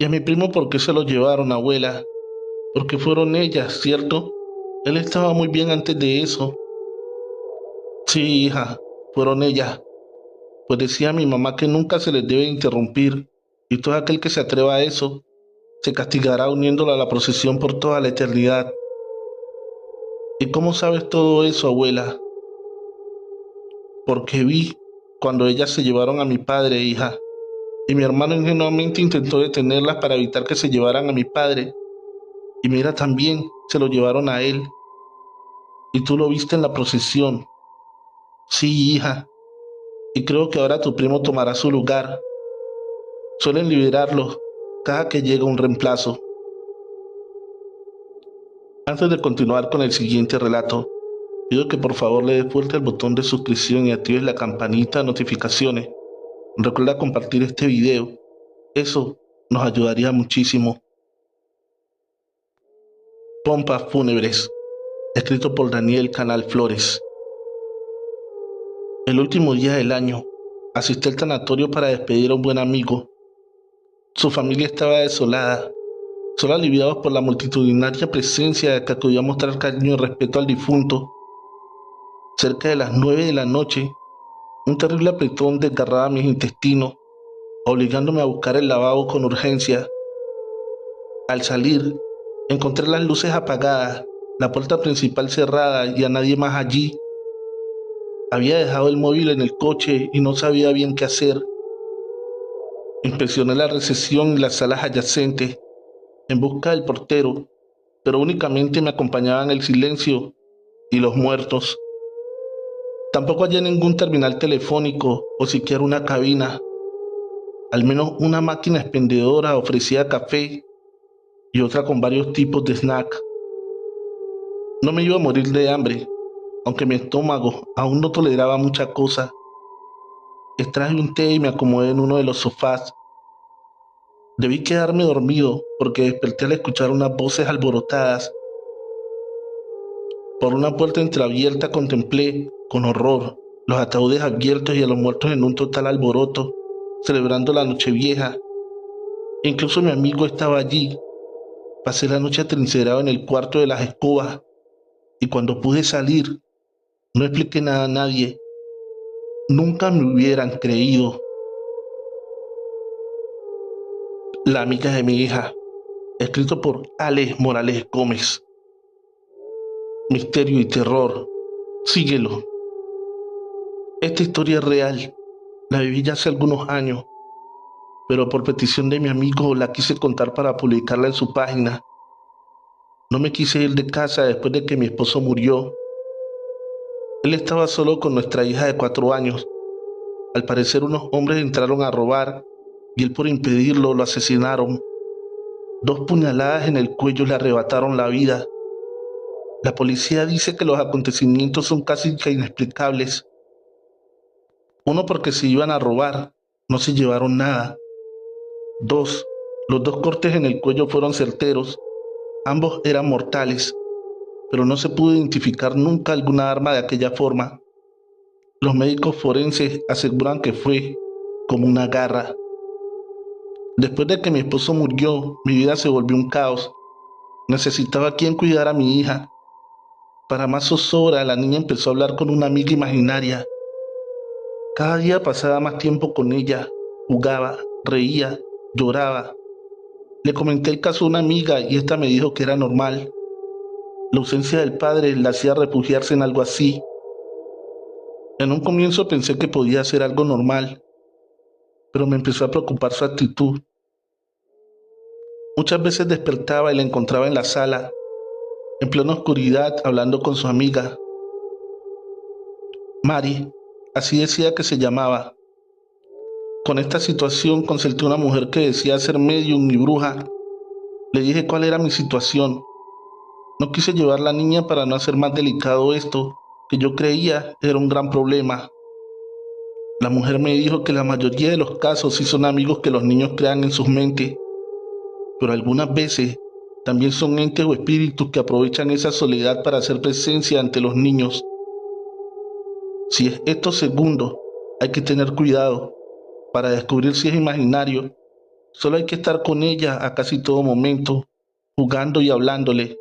¿Y a mi primo por qué se lo llevaron, abuela? Porque fueron ellas, ¿cierto? Él estaba muy bien antes de eso. Sí, hija, fueron ellas. Pues decía mi mamá que nunca se les debe interrumpir, y todo aquel que se atreva a eso se castigará uniéndolo a la procesión por toda la eternidad. ¿Y cómo sabes todo eso, abuela? Porque vi cuando ellas se llevaron a mi padre, hija, y mi hermano ingenuamente intentó detenerlas para evitar que se llevaran a mi padre. Y mira, también se lo llevaron a él. Y tú lo viste en la procesión. Sí, hija. Y creo que ahora tu primo tomará su lugar. Suelen liberarlos cada que llega un reemplazo. Antes de continuar con el siguiente relato, pido que por favor le des fuerte al botón de suscripción y actives la campanita de notificaciones. Recuerda compartir este video. Eso nos ayudaría muchísimo. Pompas fúnebres. Escrito por Daniel Canal Flores. El último día del año, asistí al tanatorio para despedir a un buen amigo. Su familia estaba desolada, solo aliviados por la multitudinaria presencia que acudió a mostrar cariño y respeto al difunto. Cerca de las 9 de la noche, un terrible apretón desgarraba mis intestinos, obligándome a buscar el lavabo con urgencia. Al salir, encontré las luces apagadas, la puerta principal cerrada y a nadie más allí. Había dejado el móvil en el coche y no sabía bien qué hacer. Inspeccioné la recepción y las salas adyacentes en busca del portero, pero únicamente me acompañaban el silencio y los muertos. Tampoco hallé ningún terminal telefónico o siquiera una cabina. Al menos una máquina expendedora ofrecía café y otra con varios tipos de snack. No me iba a morir de hambre, aunque mi estómago aún no toleraba mucha cosa. Extraje un té y me acomodé en uno de los sofás. Debí quedarme dormido porque desperté al escuchar unas voces alborotadas. Por una puerta entreabierta contemplé, con horror, los ataúdes abiertos y a los muertos en un total alboroto, celebrando la Nochevieja. Incluso mi amigo estaba allí. Pasé la noche atrincherado en el cuarto de las escobas, y cuando pude salir, no expliqué nada a nadie. Nunca me hubieran creído. La amiga de mi hija, escrito por Alex Morales Gómez. Misterio y terror. Síguelo. Esta historia es real. La viví ya hace algunos años, pero por petición de mi amigo la quise contar para publicarla en su página. No me quise ir de casa después de que mi esposo murió. Él estaba solo con nuestra hija de 4 años. Al parecer unos hombres entraron a robar y él por impedirlo lo asesinaron. 2 puñaladas en el cuello le arrebataron la vida. La policía dice que los acontecimientos son casi que inexplicables. Uno, porque se iban a robar, no se llevaron nada. 2, los 2 cortes en el cuello fueron certeros. Ambos eran mortales, pero no se pudo identificar nunca alguna arma de aquella forma. Los médicos forenses aseguran que fue como una garra. Después de que mi esposo murió, mi vida se volvió un caos. Necesitaba quien cuidara a mi hija. Para más zozobra, la niña empezó a hablar con una amiga imaginaria. Cada día pasaba más tiempo con ella, jugaba, reía, lloraba. Le comenté el caso a una amiga y esta me dijo que era normal. La ausencia del padre la hacía refugiarse en algo así. En un comienzo pensé que podía ser algo normal, pero me empezó a preocupar su actitud. Muchas veces despertaba y la encontraba en la sala, en plena oscuridad, hablando con su amiga. Mari, así decía que se llamaba. Con esta situación consulté a una mujer que decía ser medium y bruja. Le dije cuál era mi situación. No quise llevar a la niña para no hacer más delicado esto, que yo creía era un gran problema. La mujer me dijo que la mayoría de los casos sí son amigos que los niños crean en sus mentes, pero algunas veces también son entes o espíritus que aprovechan esa soledad para hacer presencia ante los niños. Si es esto segundo, hay que tener cuidado. Para descubrir si es imaginario, solo hay que estar con ella a casi todo momento, jugando y hablándole.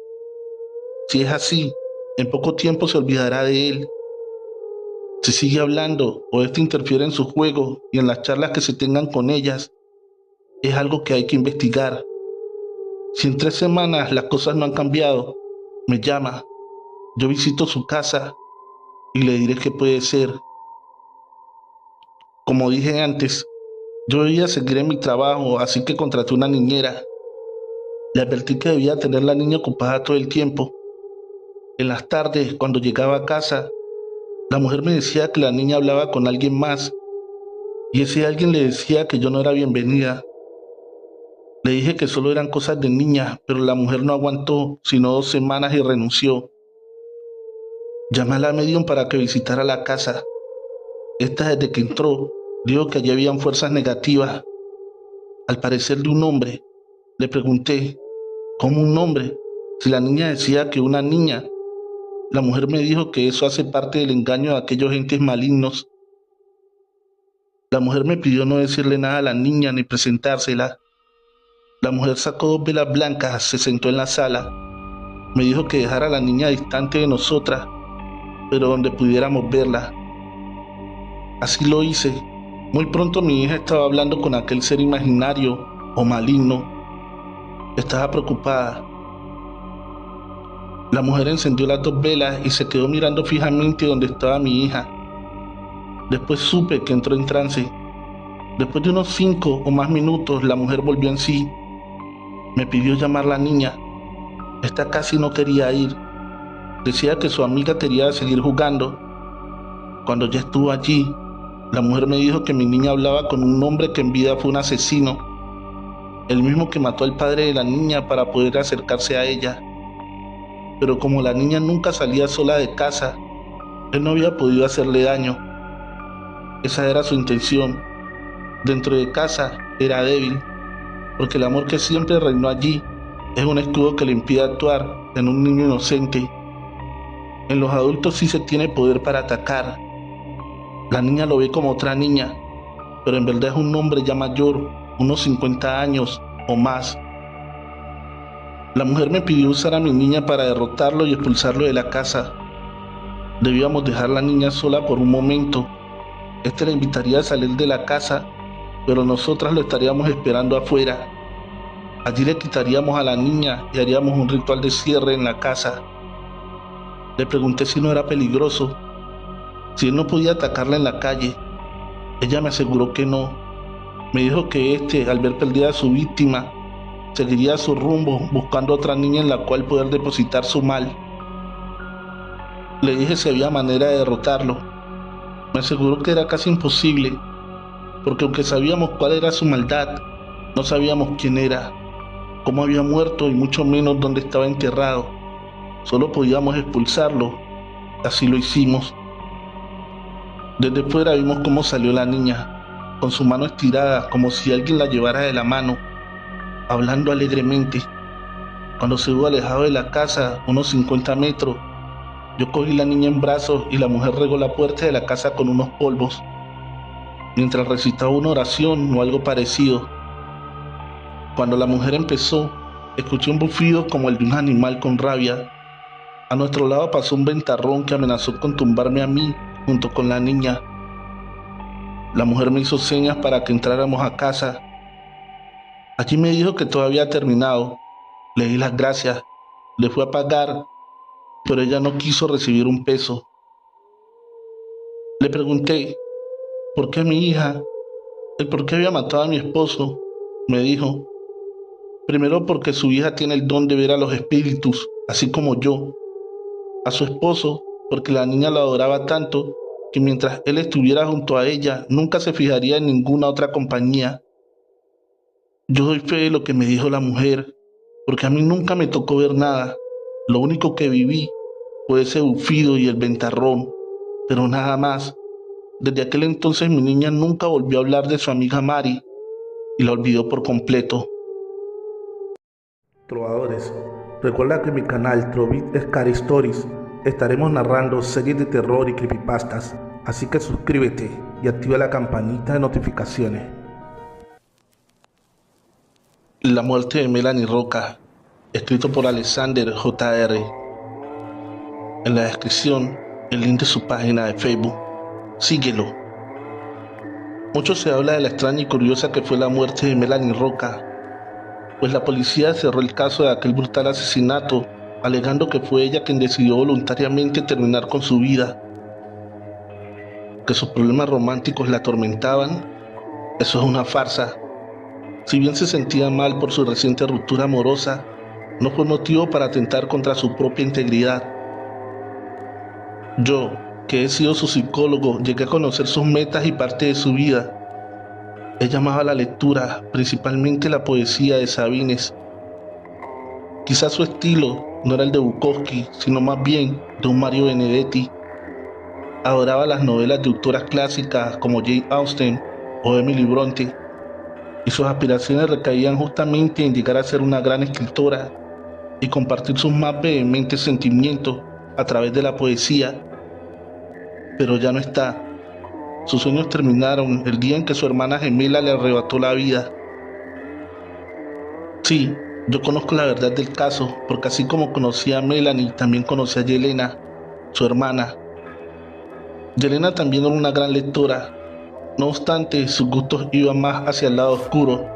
Si es así, en poco tiempo se olvidará de él. Si sigue hablando o esto interfiere en su juego y en las charlas que se tengan con ellas, es algo que hay que investigar. Si en 3 semanas las cosas no han cambiado, me llama. Yo visito su casa y le diré qué puede ser. Como dije antes, yo debía seguir en mi trabajo, así que contraté una niñera. Le advertí que debía tener la niña ocupada todo el tiempo. En las tardes, cuando llegaba a casa, la mujer me decía que la niña hablaba con alguien más, y ese alguien le decía que yo no era bienvenida. Le dije que solo eran cosas de niña, pero la mujer no aguantó sino 2 semanas y renunció. Llamé a la medium para que visitara la casa. Esta, desde que entró, dijo que allí habían fuerzas negativas, al parecer de un hombre. Le pregunté, ¿cómo un hombre? Si la niña decía que una niña. La mujer me dijo que eso hace parte del engaño de aquellos entes malignos. La mujer me pidió no decirle nada a la niña ni presentársela. La mujer sacó 2 velas blancas, se sentó en la sala. Me dijo que dejara a la niña distante de nosotras, pero donde pudiéramos verla. Así lo hice. Muy pronto mi hija estaba hablando con aquel ser imaginario o maligno. Estaba preocupada. La mujer encendió las 2 velas y se quedó mirando fijamente donde estaba mi hija. Después supe que entró en trance. Después de unos 5 o más minutos, la mujer volvió en sí. Me pidió llamar a la niña. Esta casi no quería ir. Decía que su amiga quería seguir jugando. Cuando ya estuvo allí, la mujer me dijo que mi niña hablaba con un hombre que en vida fue un asesino, el mismo que mató al padre de la niña para poder acercarse a ella. Pero como la niña nunca salía sola de casa, él no había podido hacerle daño. Esa era su intención. Dentro de casa era débil, porque el amor que siempre reinó allí es un escudo que le impide actuar en un niño inocente. En los adultos sí se tiene poder para atacar. La niña lo ve como otra niña, pero en verdad es un hombre ya mayor, unos 50 años o más. La mujer me pidió usar a mi niña para derrotarlo y expulsarlo de la casa. Debíamos dejar a la niña sola por un momento. Este la invitaría a salir de la casa, pero nosotras lo estaríamos esperando afuera. Allí le quitaríamos a la niña y haríamos un ritual de cierre en la casa. Le pregunté si no era peligroso, si él no podía atacarla en la calle. Ella me aseguró que no. Me dijo que al ver perdida a su víctima, seguiría su rumbo buscando otra niña en la cual poder depositar su mal. Le dije si había manera de derrotarlo. Me aseguró que era casi imposible, porque aunque sabíamos cuál era su maldad, no sabíamos quién era, cómo había muerto y mucho menos dónde estaba enterrado. Solo podíamos expulsarlo. Así lo hicimos. Desde fuera vimos cómo salió la niña, con su mano estirada como si alguien la llevara de la mano, hablando alegremente. Cuando se hubo alejado de la casa, unos 50 metros, yo cogí la niña en brazos y la mujer regó la puerta de la casa con unos polvos, mientras recitaba una oración o algo parecido. Cuando la mujer empezó, escuché un bufido como el de un animal con rabia. A nuestro lado pasó un ventarrón que amenazó con tumbarme a mí junto con la niña. La mujer me hizo señas para que entráramos a casa. Allí me dijo que todo había terminado. Le di las gracias, le fui a pagar, pero ella no quiso recibir un peso. Le pregunté, ¿por qué mi hija? ¿El por qué había matado a mi esposo? Me dijo, primero porque su hija tiene el don de ver a los espíritus, así como yo. A su esposo, porque la niña lo adoraba tanto que mientras él estuviera junto a ella, nunca se fijaría en ninguna otra compañía. Yo doy fe de lo que me dijo la mujer, porque a mí nunca me tocó ver nada. Lo único que viví fue ese bufido y el ventarrón, pero nada más. Desde aquel entonces mi niña nunca volvió a hablar de su amiga Mari y la olvidó por completo. Trovadores, recuerda que en mi canal Trovit Scary Stories estaremos narrando series de terror y creepypastas, así que suscríbete y activa la campanita de notificaciones. La muerte de Melanie Roca, escrito por Alexander J.R. En la descripción, el link de su página de Facebook. Síguelo. Mucho se habla de la extraña y curiosa que fue la muerte de Melanie Roca, pues la policía cerró el caso de aquel brutal asesinato, alegando que fue ella quien decidió voluntariamente terminar con su vida. Que sus problemas románticos la atormentaban, eso es una farsa. Si bien se sentía mal por su reciente ruptura amorosa, no fue motivo para atentar contra su propia integridad. Yo, que he sido su psicólogo, llegué a conocer sus metas y parte de su vida. Ella amaba la lectura, principalmente la poesía de Sabines. Quizás su estilo no era el de Bukowski, sino más bien de un Mario Benedetti. Adoraba las novelas de autoras clásicas como Jane Austen o Emily Bronte, y sus aspiraciones recaían justamente en llegar a ser una gran escritora y compartir sus más vehementes sentimientos a través de la poesía. Pero ya no está. Sus sueños terminaron el día en que su hermana gemela le arrebató la vida. Sí, yo conozco la verdad del caso, porque así como conocí a Melanie, también conocí a Yelena, su hermana. Yelena también era una gran lectora. No obstante, sus gustos iban más hacia el lado oscuro.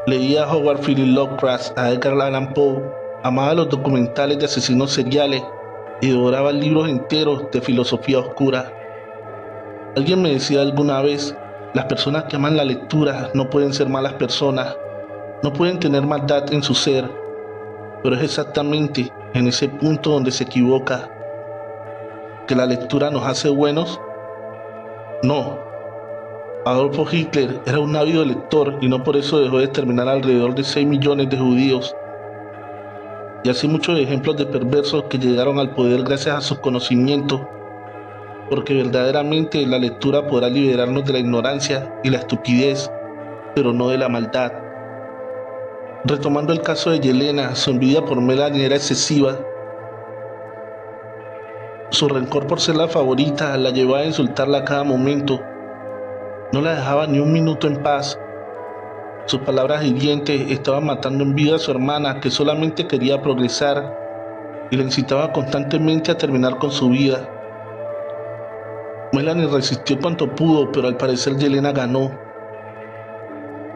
Leía a Howard Phillips Lovecraft, a Edgar Allan Poe, amaba los documentales de asesinos seriales y devoraba libros enteros de filosofía oscura. Alguien me decía alguna vez, las personas que aman la lectura no pueden ser malas personas, no pueden tener maldad en su ser, pero es exactamente en ese punto donde se equivoca. ¿Que la lectura nos hace buenos? No. Adolfo Hitler era un ávido lector y no por eso dejó de exterminar alrededor de 6 millones de judíos. Y así muchos ejemplos de perversos que llegaron al poder gracias a sus conocimientos, porque verdaderamente la lectura podrá liberarnos de la ignorancia y la estupidez, pero no de la maldad. Retomando el caso de Yelena, su envidia por Melanie era excesiva. Su rencor por ser la favorita la llevaba a insultarla a cada momento. No la dejaba ni un minuto en paz. Sus palabras hirientes estaban matando en vida a su hermana, que solamente quería progresar, y la incitaba constantemente a terminar con su vida. Melanie resistió cuanto pudo, pero al parecer Yelena ganó.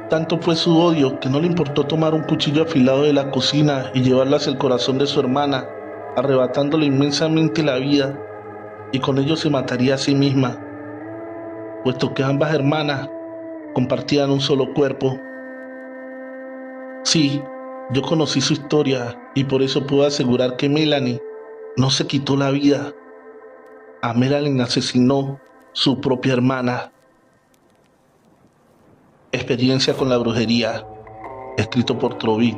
Tanto fue su odio que no le importó tomar un cuchillo afilado de la cocina y llevarlo hacia el corazón de su hermana, arrebatándole inmensamente la vida, y con ello se mataría a sí misma, puesto que ambas hermanas compartían un solo cuerpo. Sí, yo conocí su historia y por eso puedo asegurar que Melanie no se quitó la vida, A Melanie asesinó su propia hermana. Experiencia con la brujería, escrito por Trovit.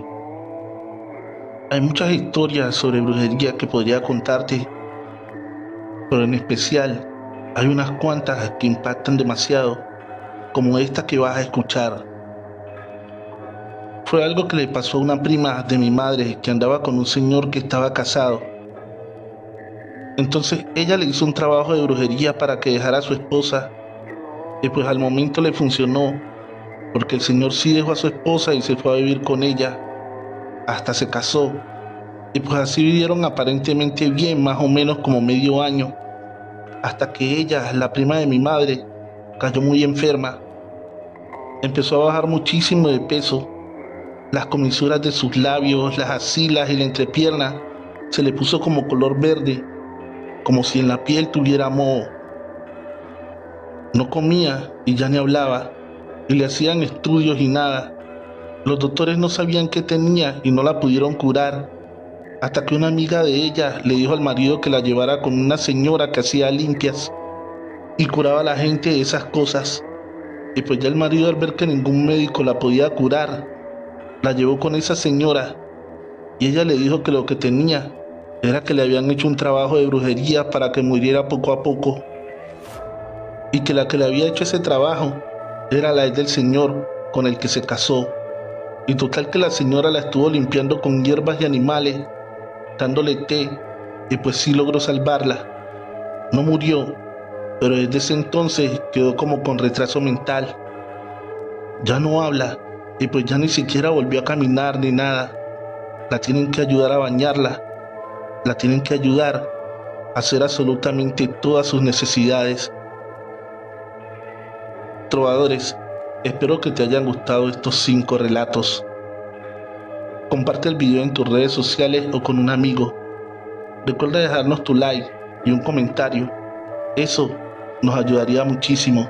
Hay muchas historias sobre brujería que podría contarte, pero en especial hay unas cuantas que impactan demasiado, como esta que vas a escuchar. Fue algo que le pasó a una prima de mi madre que andaba con un señor que estaba casado. Entonces ella le hizo un trabajo de brujería para que dejara a su esposa, y pues al momento le funcionó, porque el señor sí dejó a su esposa y se fue a vivir con ella, hasta se casó, y pues así vivieron aparentemente bien, más o menos como medio año, hasta que ella, la prima de mi madre, cayó muy enferma. Empezó a bajar muchísimo de peso. Las comisuras de sus labios, las axilas y la entrepierna se le puso como color verde, como si en la piel tuviera moho. No comía y ya ni hablaba, y le hacían estudios y nada. Los doctores no sabían qué tenía y no la pudieron curar, hasta que una amiga de ella le dijo al marido que la llevara con una señora que hacía limpias y curaba a la gente de esas cosas. Y pues ya el marido, al ver que ningún médico la podía curar, la llevó con esa señora, y ella le dijo que lo que tenía era que le habían hecho un trabajo de brujería para que muriera poco a poco, y que la que le había hecho ese trabajo era la ex del señor con el que se casó. Y total que la señora la estuvo limpiando con hierbas y animales, dándole té, y pues sí logró salvarla. No murió, pero desde ese entonces quedó como con retraso mental. Ya no habla, y pues ya ni siquiera volvió a caminar ni nada. La tienen que ayudar a bañarla, la tienen que ayudar a hacer absolutamente todas sus necesidades. Trovadores, espero que te hayan gustado estos 5 relatos. Comparte el video en tus redes sociales o con un amigo. Recuerda dejarnos tu like y un comentario. Eso nos ayudaría muchísimo.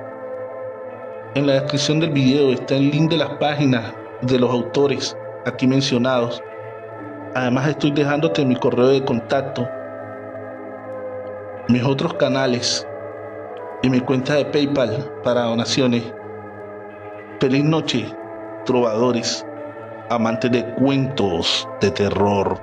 En la descripción del video está el link de las páginas de los autores aquí mencionados. Además estoy dejándote mi correo de contacto, mis otros canales y mi cuenta de PayPal para donaciones. Feliz noche, trovadores, amantes de cuentos de terror.